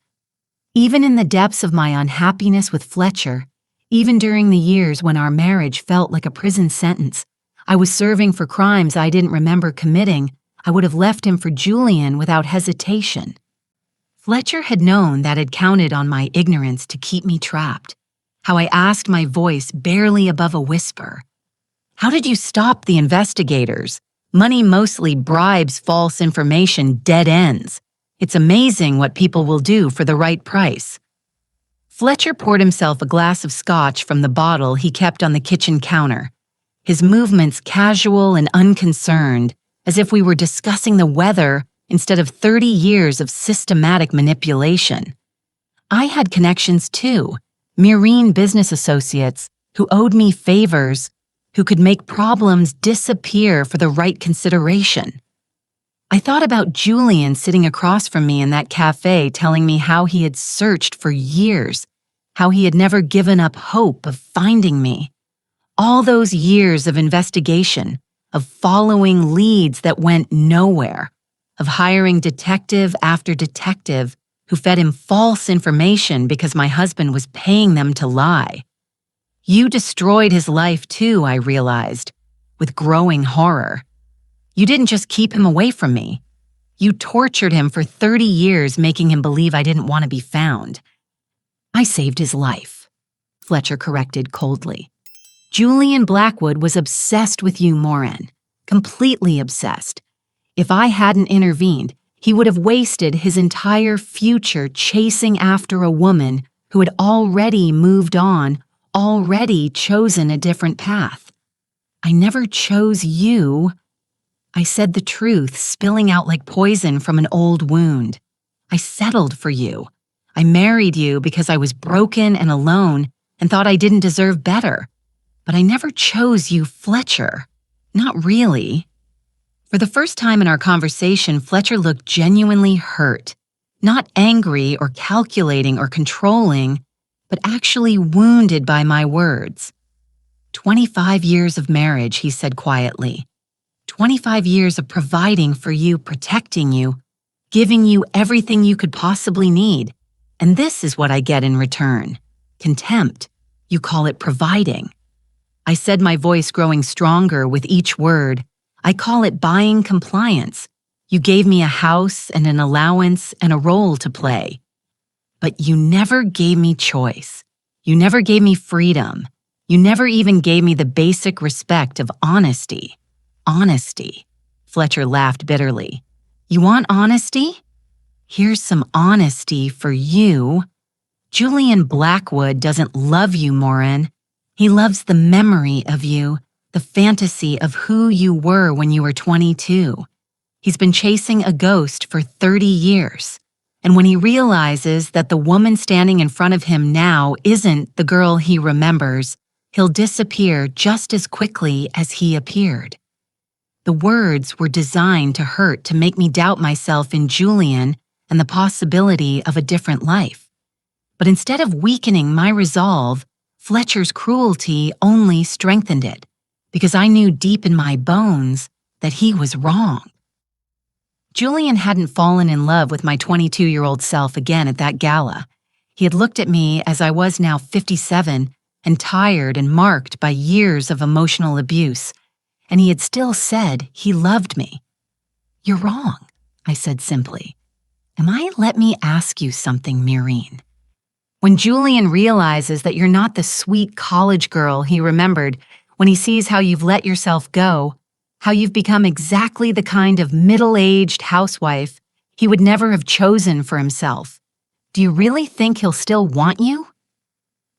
Even in the depths of my unhappiness with Fletcher, even during the years when our marriage felt like a prison sentence, I was serving for crimes I didn't remember committing, I would have left him for Julian without hesitation. Fletcher had known that had counted on my ignorance to keep me trapped, how I asked my voice barely above a whisper. How did you stop the investigators? Money mostly bribes false information, dead ends. It's amazing what people will do for the right price. Fletcher poured himself a glass of scotch from the bottle he kept on the kitchen counter, his movements casual and unconcerned, as if we were discussing the weather instead of 30 years of systematic manipulation. I had connections too, Murine business associates who owed me favors, who could make problems disappear for the right consideration. I thought about Julian sitting across from me in that cafe telling me how he had searched for years, how he had never given up hope of finding me. All those years of investigation, of following leads that went nowhere, of hiring detective after detective who fed him false information because my husband was paying them to lie. You destroyed his life too, I realized, with growing horror. You didn't just keep him away from me. You tortured him for 30 years, making him believe I didn't want to be found. I saved his life, Fletcher corrected coldly. Julian Blackwood was obsessed with you, Moran, completely obsessed. If I hadn't intervened, he would have wasted his entire future chasing after a woman who had already moved on, already chosen a different path. I never chose you. I said the truth, spilling out like poison from an old wound. I settled for you. I married you because I was broken and alone and thought I didn't deserve better. But I never chose you, Fletcher. Not really. For the first time in our conversation, Fletcher looked genuinely hurt. Not angry or calculating or controlling, but actually wounded by my words. 25 years of marriage, he said quietly. 25 years of providing for you, protecting you, giving you everything you could possibly need. And this is what I get in return. Contempt. You call it providing. I said, my voice growing stronger with each word. I call it buying compliance. You gave me a house and an allowance and a role to play. But you never gave me choice. You never gave me freedom. You never even gave me the basic respect of honesty. Honesty. Fletcher laughed bitterly. You want honesty? Here's some honesty for you. Julian Blackwood doesn't love you, Moran. He loves the memory of you, the fantasy of who you were when you were 22. He's been chasing a ghost for 30 years. And when he realizes that the woman standing in front of him now isn't the girl he remembers, he'll disappear just as quickly as he appeared. The words were designed to hurt, to make me doubt myself in Julian and the possibility of a different life. But instead of weakening my resolve, Fletcher's cruelty only strengthened it, because I knew deep in my bones that he was wrong. Julian hadn't fallen in love with my 22-year-old self again at that gala. He had looked at me as I was now 57 and tired and marked by years of emotional abuse, and he had still said he loved me. You're wrong, I said simply. Let me ask you something, Murine. When Julian realizes that you're not the sweet college girl he remembered, when he sees how you've let yourself go, how you've become exactly the kind of middle-aged housewife he would never have chosen for himself, do you really think he'll still want you?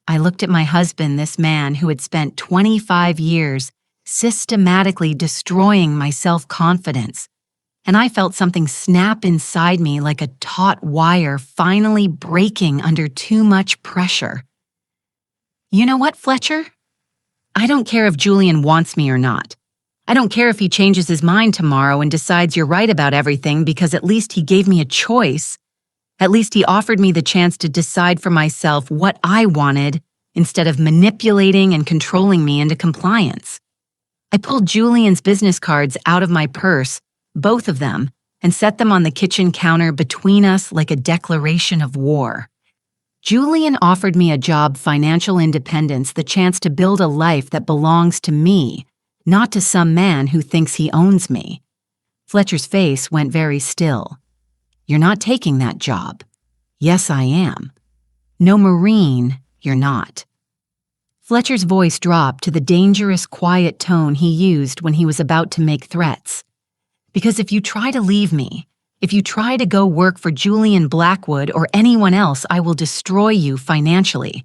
I looked at my husband, this man who had spent 25 years systematically destroying my self-confidence, and I felt something snap inside me like a taut wire finally breaking under too much pressure. You know what, Fletcher? I don't care if Julian wants me or not. I don't care if he changes his mind tomorrow and decides you're right about everything, because at least he gave me a choice. At least he offered me the chance to decide for myself what I wanted instead of manipulating and controlling me into compliance. I pulled Julian's business cards out of my purse, both of them, and set them on the kitchen counter between us like a declaration of war. Julian offered me a job, financial independence, the chance to build a life that belongs to me, not to some man who thinks he owns me. Fletcher's face went very still. You're not taking that job. Yes, I am. No, Marine, you're not. Fletcher's voice dropped to the dangerous, quiet tone he used when he was about to make threats. Because if you try to leave me, if you try to go work for Julian Blackwood or anyone else, I will destroy you financially.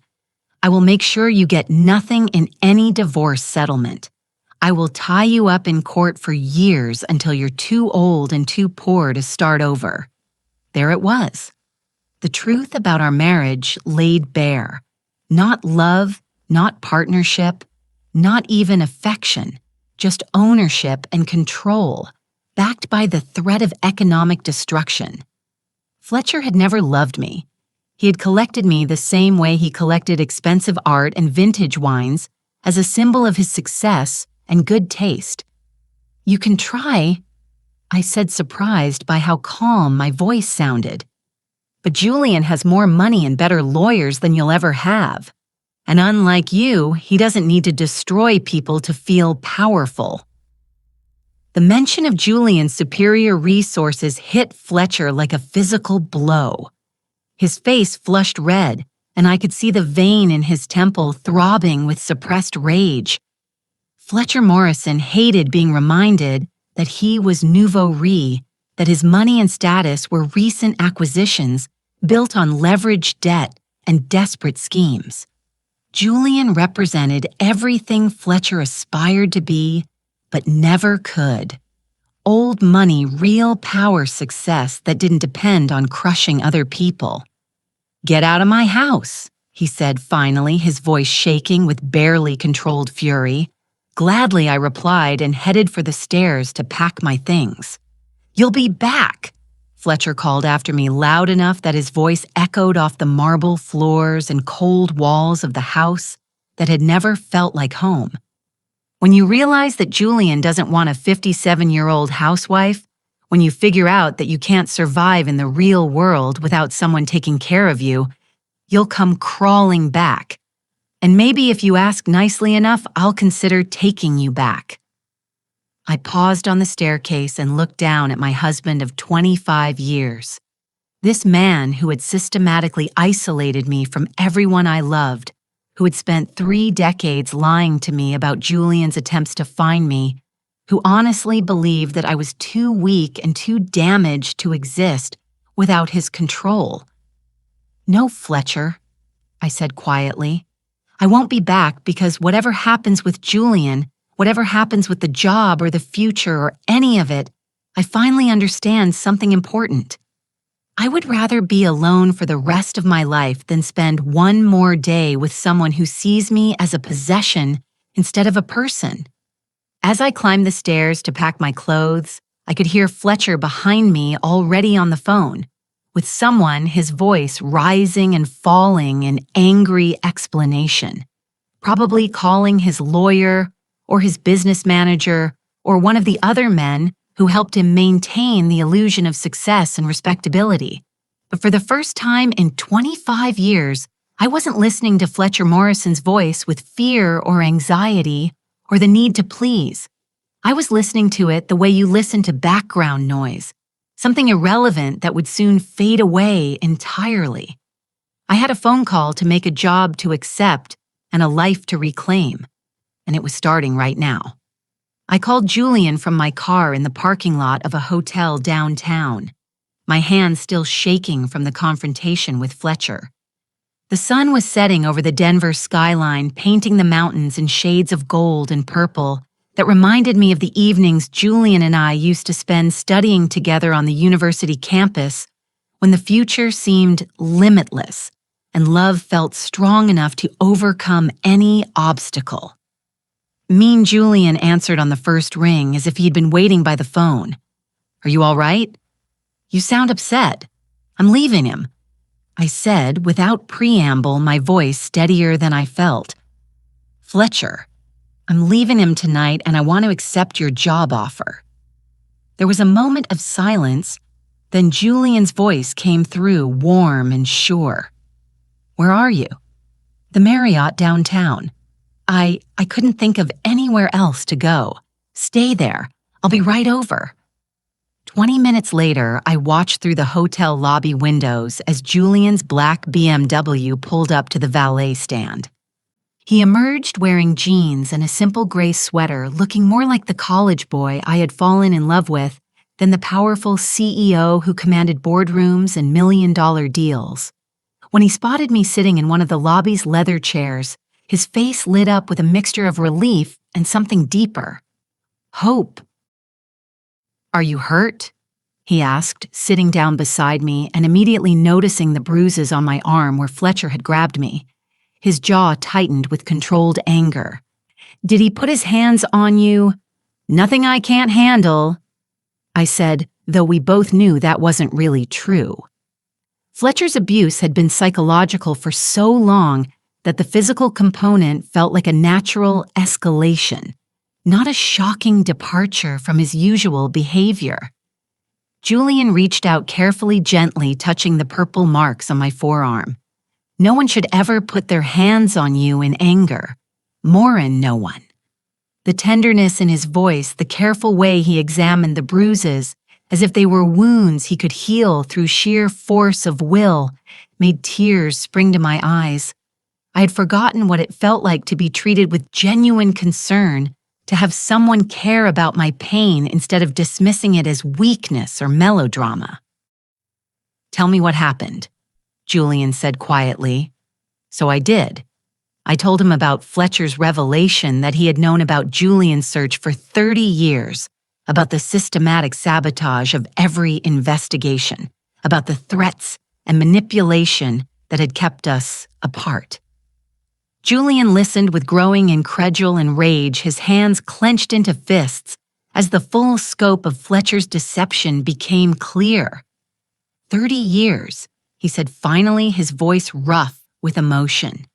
I will make sure you get nothing in any divorce settlement. I will tie you up in court for years until you're too old and too poor to start over. There it was. The truth about our marriage laid bare. Not love, not partnership, not even affection, just ownership and control, backed by the threat of economic destruction. Fletcher had never loved me. He had collected me the same way he collected expensive art and vintage wines as a symbol of his success and good taste. You can try, I said, surprised by how calm my voice sounded. But Julian has more money and better lawyers than you'll ever have. And unlike you, he doesn't need to destroy people to feel powerful. The mention of Julian's superior resources hit Fletcher like a physical blow. His face flushed red, and I could see the vein in his temple throbbing with suppressed rage. Fletcher Morrison hated being reminded that he was nouveau riche, that his money and status were recent acquisitions built on leveraged debt and desperate schemes. Julian represented everything Fletcher aspired to be, but never could. Old money, real power, success that didn't depend on crushing other people. Get out of my house, he said finally, his voice shaking with barely controlled fury. Gladly, I replied and headed for the stairs to pack my things. You'll be back, Fletcher called after me loud enough that his voice echoed off the marble floors and cold walls of the house that had never felt like home. When you realize that Julian doesn't want a 57-year-old housewife, when you figure out that you can't survive in the real world without someone taking care of you, you'll come crawling back. And maybe if you ask nicely enough, I'll consider taking you back. I paused on the staircase and looked down at my husband of 25 years. This man who had systematically isolated me from everyone I loved, who had spent 3 decades lying to me about Julian's attempts to find me, who honestly believed that I was too weak and too damaged to exist without his control. No, Fletcher, I said quietly. I won't be back because whatever happens with Julian, whatever happens with the job or the future or any of it, I finally understand something important. I would rather be alone for the rest of my life than spend one more day with someone who sees me as a possession instead of a person. As I climbed the stairs to pack my clothes, I could hear Fletcher behind me already on the phone, with someone, his voice rising and falling in angry explanation, probably calling his lawyer or his business manager or one of the other men who helped him maintain the illusion of success and respectability. But for the first time in 25 years, I wasn't listening to Fletcher Morrison's voice with fear or anxiety or the need to please. I was listening to it the way you listen to background noise, something irrelevant that would soon fade away entirely. I had a phone call to make, a job to accept, and a life to reclaim, and it was starting right now. I called Julian from my car in the parking lot of a hotel downtown, my hands still shaking from the confrontation with Fletcher. The sun was setting over the Denver skyline, painting the mountains in shades of gold and purple that reminded me of the evenings Julian and I used to spend studying together on the university campus when the future seemed limitless and love felt strong enough to overcome any obstacle. Mean Julian answered on the first ring as if he'd been waiting by the phone. Are you all right? You sound upset. I'm leaving him. I said, without preamble, my voice steadier than I felt. "Fletcher, I'm leaving him tonight and I want to accept your job offer." There was a moment of silence, then Julian's voice came through, warm and sure. "Where are you?" "The Marriott downtown. I couldn't think of anywhere else to go. Stay there. I'll be right over." 20 minutes later, I watched through the hotel lobby windows as Julian's black BMW pulled up to the valet stand. He emerged wearing jeans and a simple gray sweater, looking more like the college boy I had fallen in love with than the powerful CEO who commanded boardrooms and million-dollar deals. When he spotted me sitting in one of the lobby's leather chairs, his face lit up with a mixture of relief and something deeper. Hope. "Are you hurt?" he asked, sitting down beside me and immediately noticing the bruises on my arm where Fletcher had grabbed me. His jaw tightened with controlled anger. "Did he put his hands on you?" "Nothing I can't handle," I said, though we both knew that wasn't really true. Fletcher's abuse had been psychological for so long that the physical component felt like a natural escalation, not a shocking departure from his usual behavior. Julian reached out carefully, gently touching the purple marks on my forearm. No one should ever put their hands on you in anger. Morin, no one. The tenderness in his voice, the careful way he examined the bruises, as if they were wounds he could heal through sheer force of will, made tears spring to my eyes. I had forgotten what it felt like to be treated with genuine concern, to have someone care about my pain instead of dismissing it as weakness or melodrama. "Tell me what happened," Julian said quietly. So I did. I told him about Fletcher's revelation that he had known about Julian's search for 30 years, about the systematic sabotage of every investigation, about the threats and manipulation that had kept us apart. Julian listened with growing incredulity and rage, his hands clenched into fists as the full scope of Fletcher's deception became clear. 30 years, he said finally, his voice rough with emotion.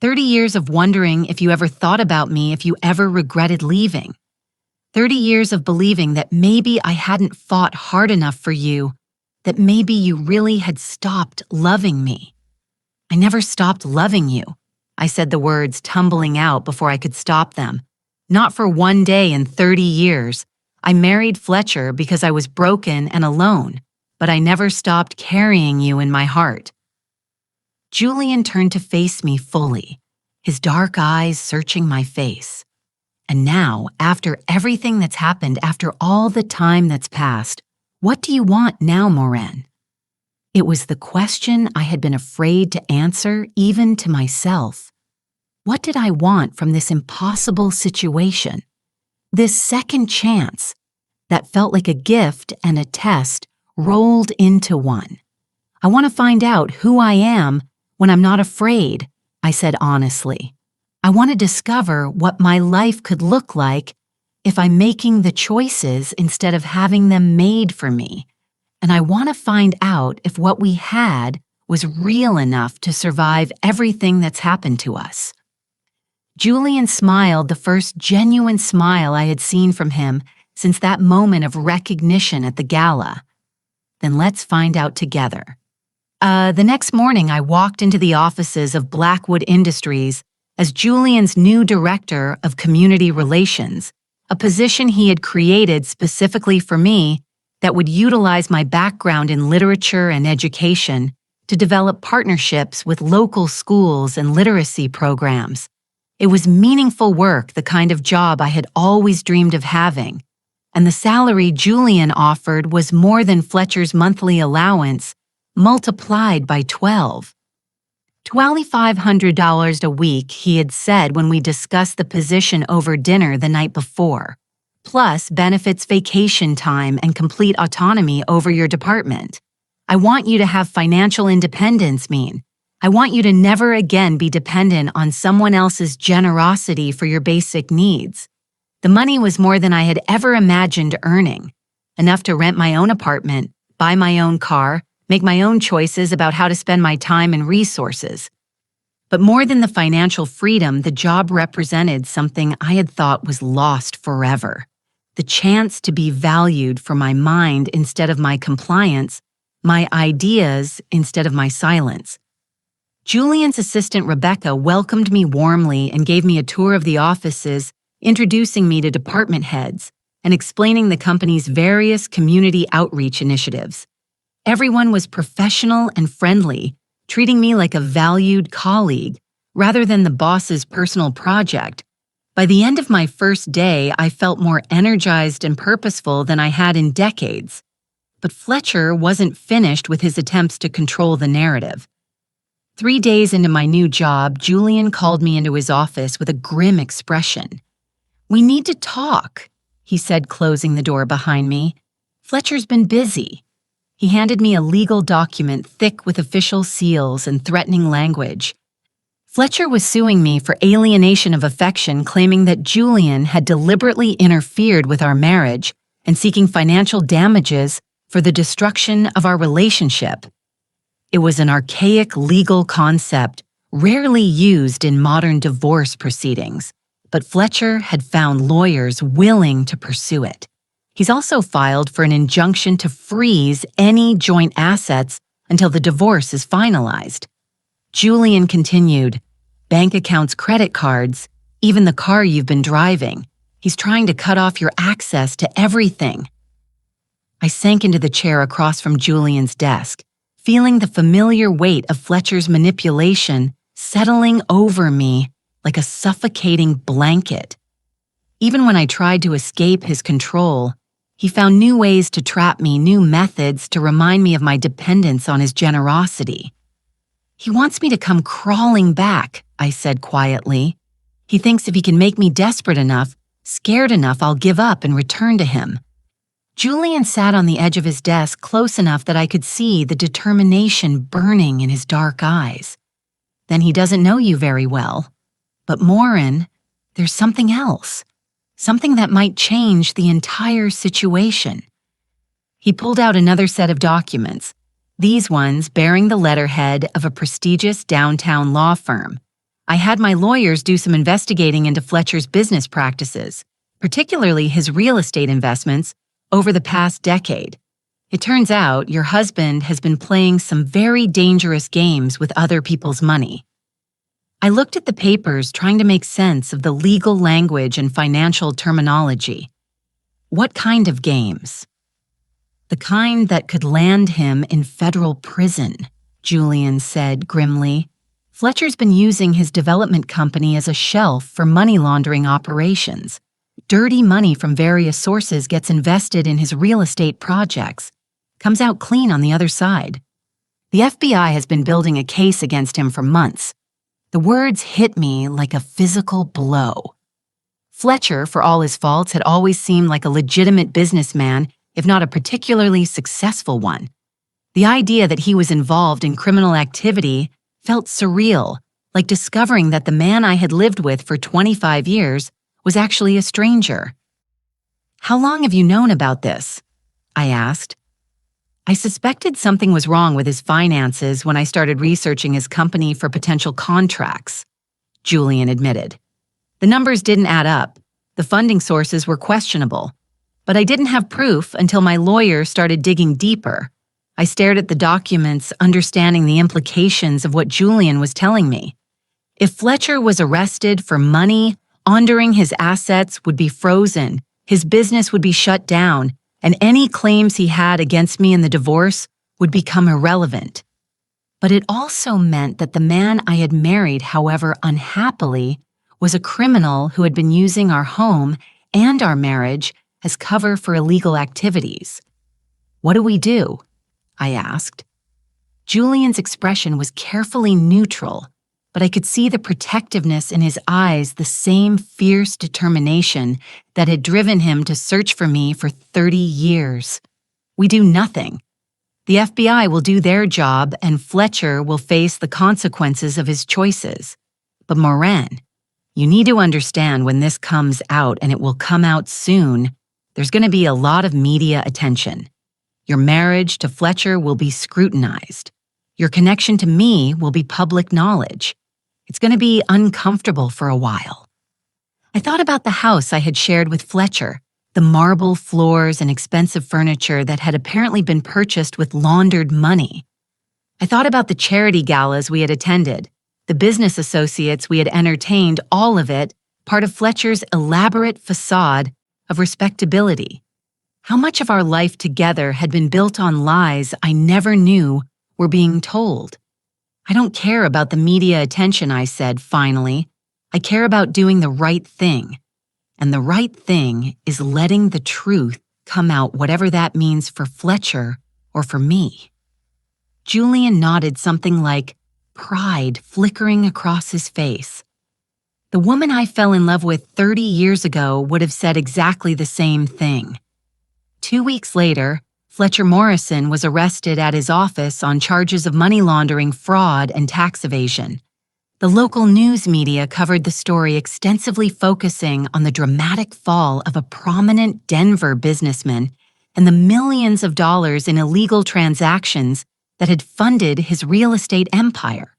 30 years of wondering if you ever thought about me, if you ever regretted leaving. 30 years of believing that maybe I hadn't fought hard enough for you, that maybe you really had stopped loving me. "I never stopped loving you," I said, the words tumbling out before I could stop them. "Not for one day in 30 years. I married Fletcher because I was broken and alone, but I never stopped carrying you in my heart." Julian turned to face me fully, his dark eyes searching my face. "And now, after everything that's happened, after all the time that's passed, what do you want now, Morin?" It was the question I had been afraid to answer, even to myself. What did I want from this impossible situation? This second chance that felt like a gift and a test rolled into one. "I want to find out who I am when I'm not afraid," I said honestly. "I want to discover what my life could look like if I'm making the choices instead of having them made for me. And I want to find out if what we had was real enough to survive everything that's happened to us." Julian smiled, the first genuine smile I had seen from him since that moment of recognition at the gala. "Then let's find out together." The next morning, I walked into the offices of Blackwood Industries as Julian's new director of community relations, a position he had created specifically for me that would utilize my background in literature and education to develop partnerships with local schools and literacy programs. It was meaningful work, the kind of job I had always dreamed of having, and the salary Julian offered was more than Fletcher's monthly allowance, multiplied by 12. $2,500 a week, he had said when we discussed the position over dinner the night before, plus benefits, vacation time, and complete autonomy over your department. "I want you to have financial independence, I want you to never again be dependent on someone else's generosity for your basic needs." The money was more than I had ever imagined earning, enough to rent my own apartment, buy my own car, make my own choices about how to spend my time and resources. But more than the financial freedom, the job represented something I had thought was lost forever. The chance to be valued for my mind instead of my compliance, my ideas instead of my silence. Julian's assistant Rebecca welcomed me warmly and gave me a tour of the offices, introducing me to department heads and explaining the company's various community outreach initiatives. Everyone was professional and friendly, treating me like a valued colleague rather than the boss's personal project. By the end of my first day, I felt more energized and purposeful than I had in decades. But Fletcher wasn't finished with his attempts to control the narrative. 3 days into my new job, Julian called me into his office with a grim expression. "We need to talk," he said, closing the door behind me. "Fletcher's been busy." He handed me a legal document thick with official seals and threatening language. Fletcher was suing me for alienation of affection, claiming that Julian had deliberately interfered with our marriage and seeking financial damages for the destruction of our relationship. It was an archaic legal concept, rarely used in modern divorce proceedings, but Fletcher had found lawyers willing to pursue it. He's also filed for an injunction to freeze any joint assets until the divorce is finalized. Julian continued, "Bank accounts, credit cards, even the car you've been driving. He's trying to cut off your access to everything." I sank into the chair across from Julian's desk, feeling the familiar weight of Fletcher's manipulation settling over me like a suffocating blanket. Even when I tried to escape his control, he found new ways to trap me, new methods to remind me of my dependence on his generosity. "He wants me to come crawling back," I said quietly. "He thinks if he can make me desperate enough, scared enough, I'll give up and return to him." Julian sat on the edge of his desk close enough that I could see the determination burning in his dark eyes. "Then he doesn't know you very well. But Morin, there's something else. Something that might change the entire situation." He pulled out another set of documents, these ones bearing the letterhead of a prestigious downtown law firm. I had my lawyers do some investigating into Fletcher's business practices, particularly his real estate investments, over the past decade. It turns out your husband has been playing some very dangerous games with other people's money. I looked at the papers, trying to make sense of the legal language and financial terminology. What kind of games? "The kind that could land him in federal prison," Julian said grimly. "Fletcher's been using his development company as a shelf for money laundering operations. Dirty money from various sources gets invested in his real estate projects, comes out clean on the other side. The FBI has been building a case against him for months." The words hit me like a physical blow. Fletcher, for all his faults, had always seemed like a legitimate businessman, if not a particularly successful one. The idea that he was involved in criminal activity felt surreal, like discovering that the man I had lived with for 25 years was actually a stranger. "How long have you known about this?" I asked. "I suspected something was wrong with his finances when I started researching his company for potential contracts," Julian admitted. "The numbers didn't add up. The funding sources were questionable. But I didn't have proof until my lawyer started digging deeper. I stared at the documents, understanding the implications of what Julian was telling me. If Fletcher was arrested for money, laundering, his assets would be frozen, his business would be shut down, and any claims he had against me in the divorce would become irrelevant. But it also meant that the man I had married, however unhappily, was a criminal who had been using our home and our marriage as cover for illegal activities. "What do we do?" I asked. Julian's expression was carefully neutral, but I could see the protectiveness in his eyes, the same fierce determination that had driven him to search for me for 30 years. "We do nothing. The FBI will do their job, and Fletcher will face the consequences of his choices. But Morin, you need to understand when this comes out, and it will come out soon, there's going to be a lot of media attention. Your marriage to Fletcher will be scrutinized. Your connection to me will be public knowledge. It's going to be uncomfortable for a while. I thought about the house I had shared with Fletcher, the marble floors and expensive furniture that had apparently been purchased with laundered money. I thought about the charity galas we had attended, the business associates we had entertained, all of it part of Fletcher's elaborate facade of respectability. How much of our life together had been built on lies I never knew were being told? I don't care about the media attention, I said, finally. I care about doing the right thing. And the right thing is letting the truth come out, whatever that means for Fletcher or for me. Julian nodded, something like pride flickering across his face. The woman I fell in love with 30 years ago would have said exactly the same thing. 2 weeks later, Fletcher Morrison was arrested at his office on charges of money laundering, fraud, and tax evasion. The local news media covered the story extensively, focusing on the dramatic fall of a prominent Denver businessman and the millions of dollars in illegal transactions that had funded his real estate empire.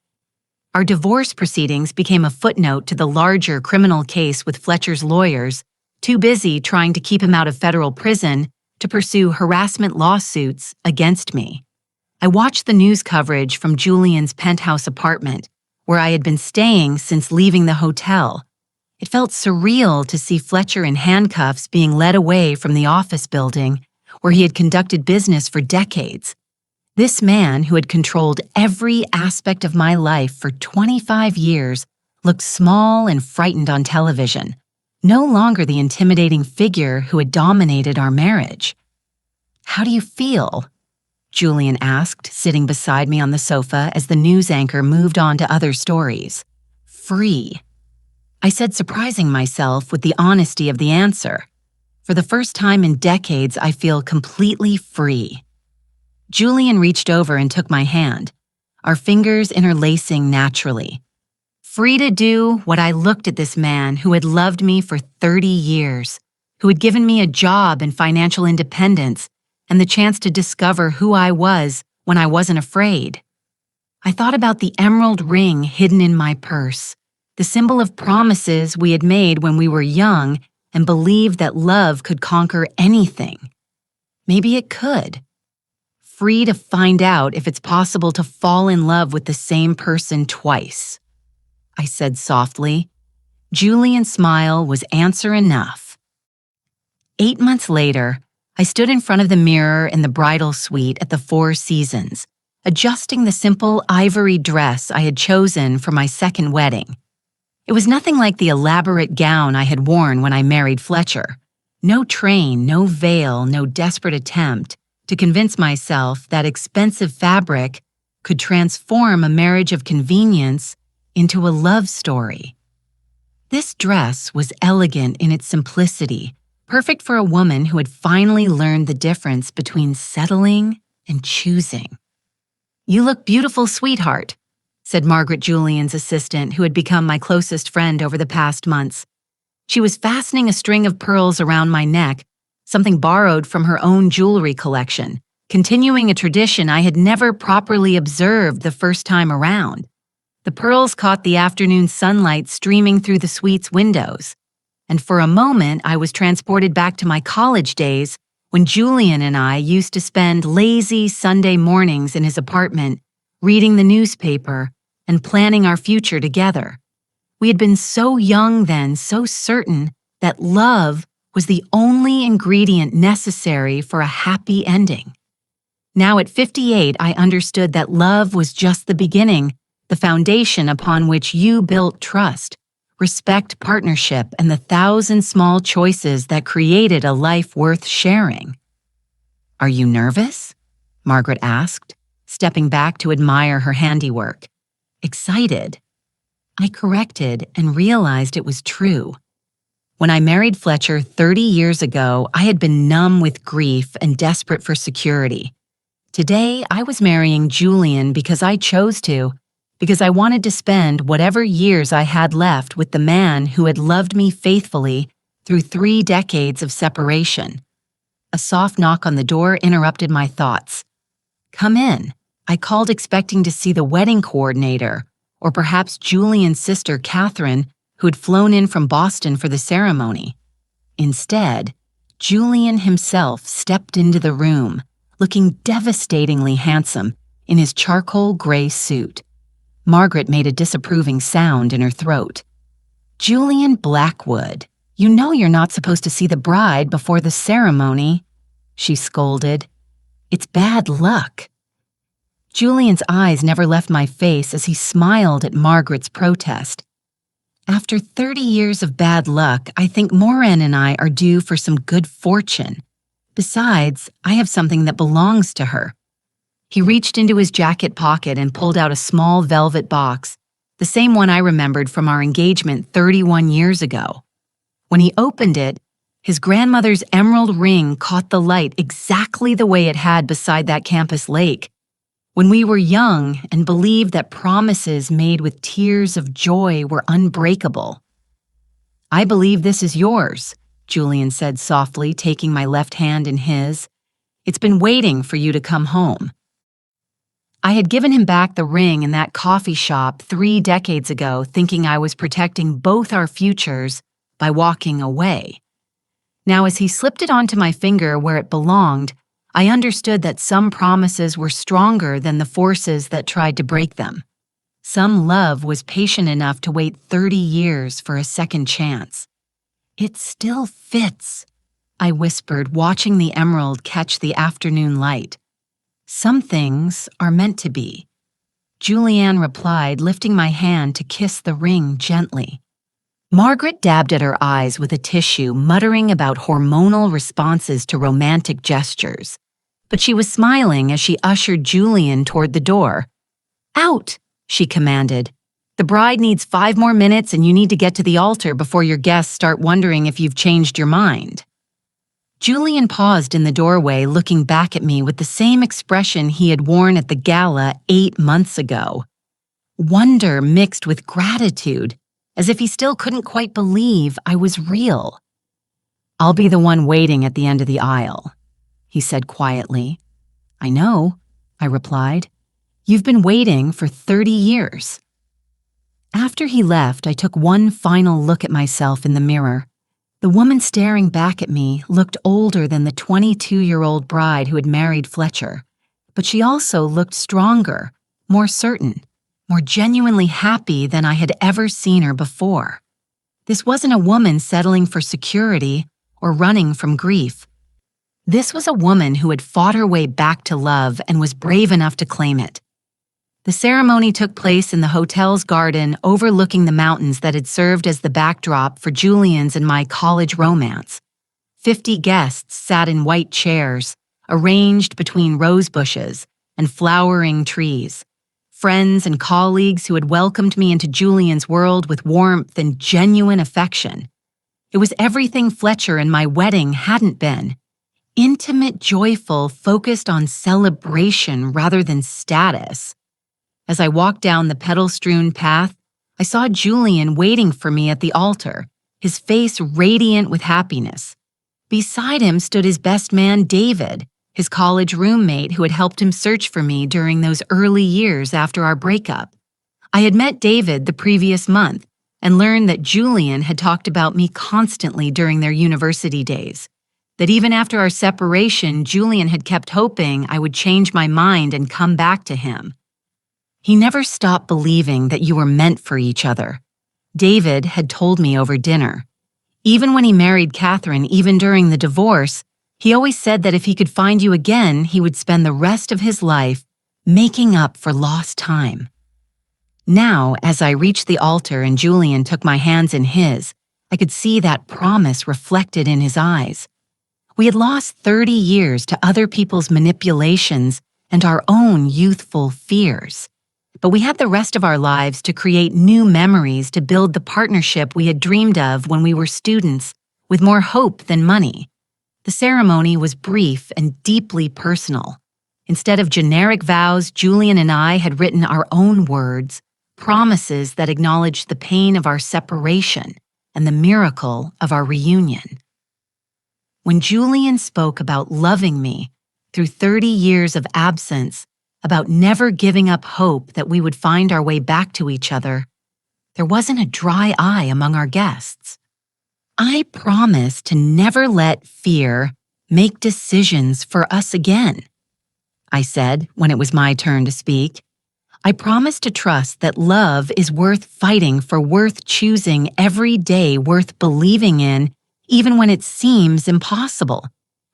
Our divorce proceedings became a footnote to the larger criminal case, with Fletcher's lawyers too busy trying to keep him out of federal prison to pursue harassment lawsuits against me. I watched the news coverage from Julian's penthouse apartment, where I had been staying since leaving the hotel. It felt surreal to see Fletcher in handcuffs being led away from the office building where he had conducted business for decades. This man, who had controlled every aspect of my life for 25 years, looked small and frightened on television, no longer the intimidating figure who had dominated our marriage. "How do you feel?" Julian asked, sitting beside me on the sofa as the news anchor moved on to other stories. "Free," I said, surprising myself with the honesty of the answer. "For the first time in decades, I feel completely free." Julian reached over and took my hand, our fingers interlacing naturally. Free to do what I looked at this man who had loved me for 30 years, who had given me a job and financial independence, and the chance to discover who I was when I wasn't afraid. I thought about the emerald ring hidden in my purse, the symbol of promises we had made when we were young and believed that love could conquer anything. Maybe it could. Free to find out if it's possible to fall in love with the same person twice, I said softly. Julian's smile was answer enough. 8 months later, I stood in front of the mirror in the bridal suite at the Four Seasons, adjusting the simple ivory dress I had chosen for my second wedding. It was nothing like the elaborate gown I had worn when I married Fletcher. No train, no veil, no desperate attempt to convince myself that expensive fabric could transform a marriage of convenience into a love story. This dress was elegant in its simplicity, perfect for a woman who had finally learned the difference between settling and choosing. "You look beautiful, sweetheart," said Margaret, Julian's assistant, who had become my closest friend over the past months. She was fastening a string of pearls around my neck, something borrowed from her own jewelry collection, continuing a tradition I had never properly observed the first time around. The pearls caught the afternoon sunlight streaming through the suite's windows, and for a moment I was transported back to my college days when Julian and I used to spend lazy Sunday mornings in his apartment, reading the newspaper and planning our future together. We had been so young then, so certain that love was the only ingredient necessary for a happy ending. Now at 58, I understood that love was just the beginning, the foundation upon which you built trust, respect, partnership, and the 1,000 small choices that created a life worth sharing. "Are you nervous?" Margaret asked, stepping back to admire her handiwork. "Excited." I corrected and realized it was true. When I married Fletcher 30 years ago, I had been numb with grief and desperate for security. Today, I was marrying Julian because I chose to, because I wanted to spend whatever years I had left with the man who had loved me faithfully through 3 decades of separation. A soft knock on the door interrupted my thoughts. "Come in." I called expecting to see the wedding coordinator, or perhaps Julian's sister Catherine, who had flown in from Boston for the ceremony. Instead, Julian himself stepped into the room, looking devastatingly handsome in his charcoal gray suit. Margaret made a disapproving sound in her throat. "Julian Blackwood, you know you're not supposed to see the bride before the ceremony," she scolded. "It's bad luck." Julian's eyes never left my face as he smiled at Margaret's protest. "After 30 years of bad luck, I think Moran and I are due for some good fortune. Besides, I have something that belongs to her." He reached into his jacket pocket and pulled out a small velvet box, the same one I remembered from our engagement 31 years ago. When he opened it, his grandmother's emerald ring caught the light exactly the way it had beside that campus lake, when we were young and believed that promises made with tears of joy were unbreakable. "I believe this is yours," Julian said softly, taking my left hand in his. "It's been waiting for you to come home." I had given him back the ring in that coffee shop 3 decades ago, thinking I was protecting both our futures by walking away. Now, as he slipped it onto my finger where it belonged, I understood that some promises were stronger than the forces that tried to break them. Some love was patient enough to wait 30 years for a second chance. "It still fits," I whispered, watching the emerald catch the afternoon light. "Some things are meant to be," Julianne replied, lifting my hand to kiss the ring gently. Margaret dabbed at her eyes with a tissue, muttering about hormonal responses to romantic gestures. But she was smiling as she ushered Julian toward the door. "Out," she commanded. "The bride needs 5 more minutes and you need to get to the altar before your guests start wondering if you've changed your mind." Julian paused in the doorway, looking back at me with the same expression he had worn at the gala 8 months ago. Wonder mixed with gratitude, as if he still couldn't quite believe I was real. "I'll be the one waiting at the end of the aisle," he said quietly. "I know," I replied. "You've been waiting for 30 years. After he left, I took one final look at myself in the mirror. The woman staring back at me looked older than the 22-year-old bride who had married Fletcher, but she also looked stronger, more certain, more genuinely happy than I had ever seen her before. This wasn't a woman settling for security or running from grief. This was a woman who had fought her way back to love and was brave enough to claim it. The ceremony took place in the hotel's garden overlooking the mountains that had served as the backdrop for Julian's and my college romance. 50 guests sat in white chairs, arranged between rose bushes and flowering trees. Friends and colleagues who had welcomed me into Julian's world with warmth and genuine affection. It was everything Fletcher and my wedding hadn't been. Intimate, joyful, focused on celebration rather than status. As I walked down the petal-strewn path, I saw Julian waiting for me at the altar, his face radiant with happiness. Beside him stood his best man, David, his college roommate who had helped him search for me during those early years after our breakup. I had met David the previous month and learned that Julian had talked about me constantly during their university days, that even after our separation, Julian had kept hoping I would change my mind and come back to him. "He never stopped believing that you were meant for each other," David had told me over dinner. Even when he married Catherine, even during the divorce, he always said that if he could find you again, he would spend the rest of his life making up for lost time. Now, as I reached the altar and Julian took my hands in his, I could see that promise reflected in his eyes. We had lost 30 years to other people's manipulations and our own youthful fears. But we had the rest of our lives to create new memories to build the partnership we had dreamed of when we were students, with more hope than money. The ceremony was brief and deeply personal. Instead of generic vows, Julian and I had written our own words, promises that acknowledged the pain of our separation and the miracle of our reunion. when Julian spoke about loving me through 30 years of absence, about never giving up hope that we would find our way back to each other, there wasn't a dry eye among our guests. I promised to never let fear make decisions for us again, I said when it was my turn to speak. I promised to trust that love is worth fighting for, worth choosing every day, worth believing in, even when it seems impossible.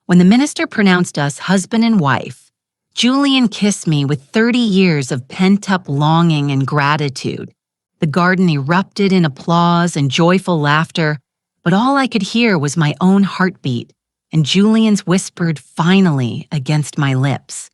When the minister pronounced us husband and wife, Julian kissed me with 30 years of pent-up longing and gratitude. The garden erupted in applause and joyful laughter, but all I could hear was my own heartbeat and Julian's whispered "finally" against my lips.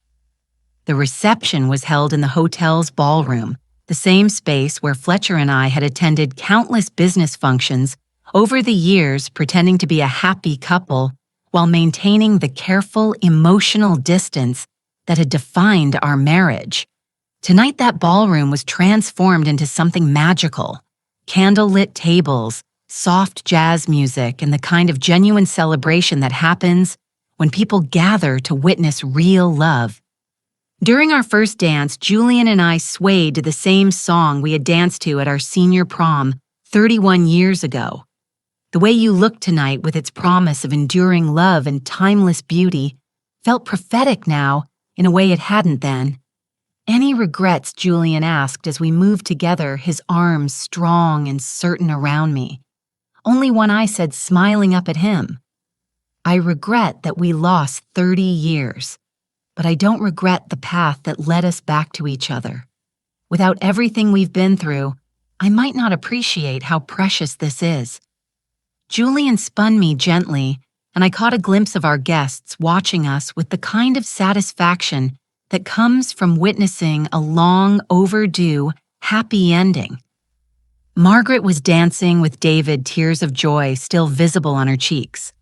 The reception was held in the hotel's ballroom, the same space where Fletcher and I had attended countless business functions over the years, pretending to be a happy couple while maintaining the careful, emotional distance that had defined our marriage. Tonight, that ballroom was transformed into something magical. Candlelit tables, soft jazz music, and the kind of genuine celebration that happens when people gather to witness real love. During our first dance, Julian and I swayed to the same song we had danced to at our senior prom 31 years ago. The way you look tonight, with its promise of enduring love and timeless beauty, felt prophetic now in a way it hadn't then. Any regrets? Julian asked as we moved together, his arms strong and certain around me. Only one, I said, smiling up at him. I regret that we lost 30 years, but I don't regret the path that led us back to each other. Without everything we've been through, I might not appreciate how precious this is. Julian spun me gently, and I caught a glimpse of our guests watching us with the kind of satisfaction that comes from witnessing a long overdue, happy ending. Margaret was dancing with David, tears of joy still visible on her cheeks.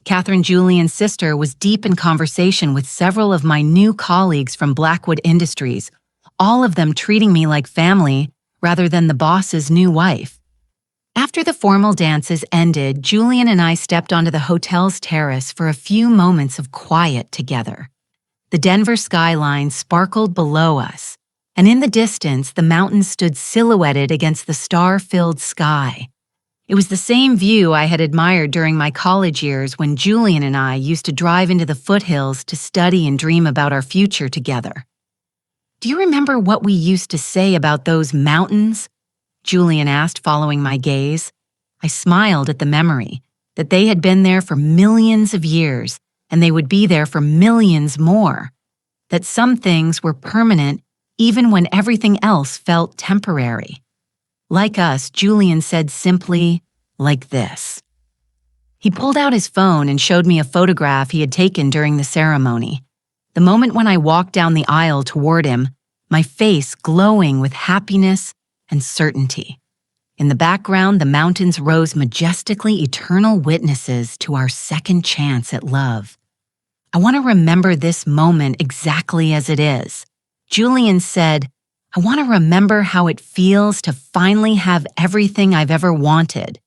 Catherine, Julian's sister, was deep in conversation with several of my new colleagues from Blackwood Industries, all of them treating me like family rather than the boss's new wife. After the formal dances ended, Julian and I stepped onto the hotel's terrace for a few moments of quiet together. The Denver skyline sparkled below us, and in the distance, the mountains stood silhouetted against the star-filled sky. It was the same view I had admired during my college years when Julian and I used to drive into the foothills to study and dream about our future together. "Do you remember what we used to say about those mountains?" Julian asked, following my gaze. I smiled at the memory that they had been there for millions of years, and they would be there for millions more. That some things were permanent even when everything else felt temporary. Like us, Julian said simply, "like this." He pulled out his phone and showed me a photograph he had taken during the ceremony. The moment when I walked down the aisle toward him, my face glowing with happiness and certainty. In the background, the mountains rose majestically, eternal witnesses to our second chance at love. "I want to remember this moment exactly as it is." Julian said, "I want to remember how it feels to finally have everything I've ever wanted."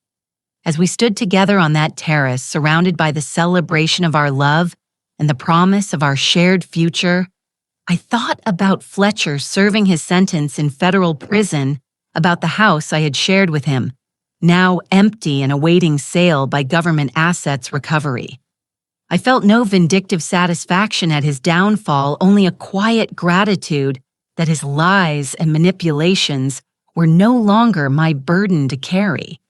As we stood together on that terrace, surrounded by the celebration of our love and the promise of our shared future, I thought about Fletcher serving his sentence in federal prison, about the house I had shared with him, now empty and awaiting sale by government assets recovery. I felt no vindictive satisfaction at his downfall, only a quiet gratitude that his lies and manipulations were no longer my burden to carry.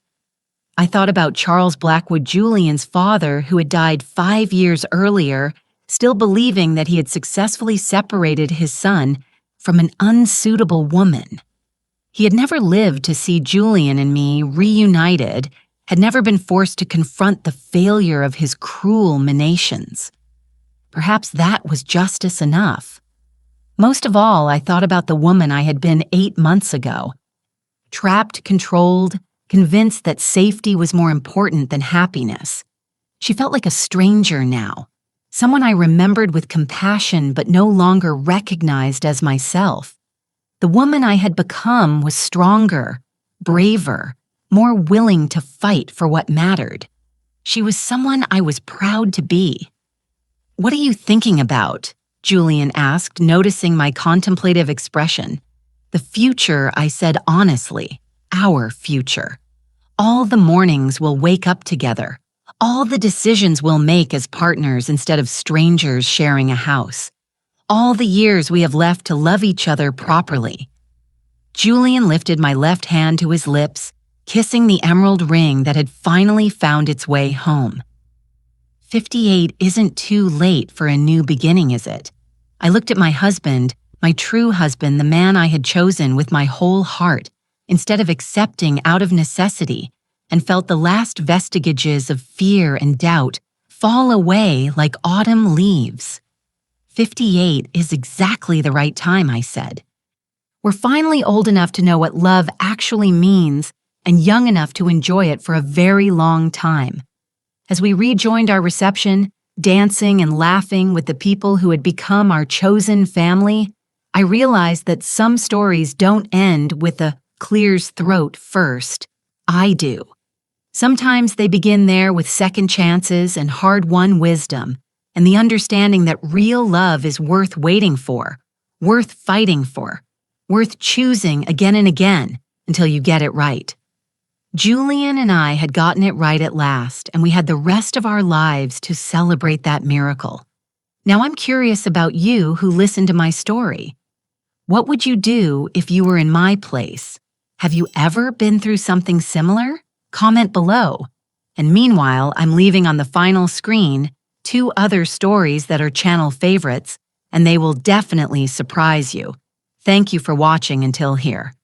I thought about Charles Blackwood, Julian's father, who had died 5 years earlier, still believing that he had successfully separated his son from an unsuitable woman. He had never lived to see Julian and me reunited, had never been forced to confront the failure of his cruel machinations. Perhaps that was justice enough. Most of all, I thought about the woman I had been 8 months ago. Trapped, controlled, convinced that safety was more important than happiness. She felt like a stranger now, someone I remembered with compassion but no longer recognized as myself. The woman I had become was stronger, braver, more willing to fight for what mattered. She was someone I was proud to be. "What are you thinking about?" Julian asked, noticing my contemplative expression. "The future," I said honestly. "Our future. All the mornings we'll wake up together. All the decisions we'll make as partners instead of strangers sharing a house. All the years we have left to love each other properly." Julian lifted my left hand to his lips, kissing the emerald ring that had finally found its way home. 58 isn't too late for a new beginning, is it? I looked at my husband, my true husband, the man I had chosen with my whole heart, instead of accepting out of necessity, and felt the last vestiges of fear and doubt fall away like autumn leaves. 58 is exactly the right time, I said. We're finally old enough to know what love actually means and young enough to enjoy it for a very long time. As we rejoined our reception, dancing and laughing with the people who had become our chosen family, I realized that some stories don't end with a clears throat first. I do. Sometimes they begin there with second chances and hard-won wisdom, and the understanding that real love is worth waiting for, worth fighting for, worth choosing again and again until you get it right. Julian and I had gotten it right at last, and we had the rest of our lives to celebrate that miracle. Now I'm curious about you who listened to my story. What would you do if you were in my place? Have you ever been through something similar? Comment below. And meanwhile, I'm leaving on the final screen 2 other stories that are channel favorites, and they will definitely surprise you. Thank you for watching until here.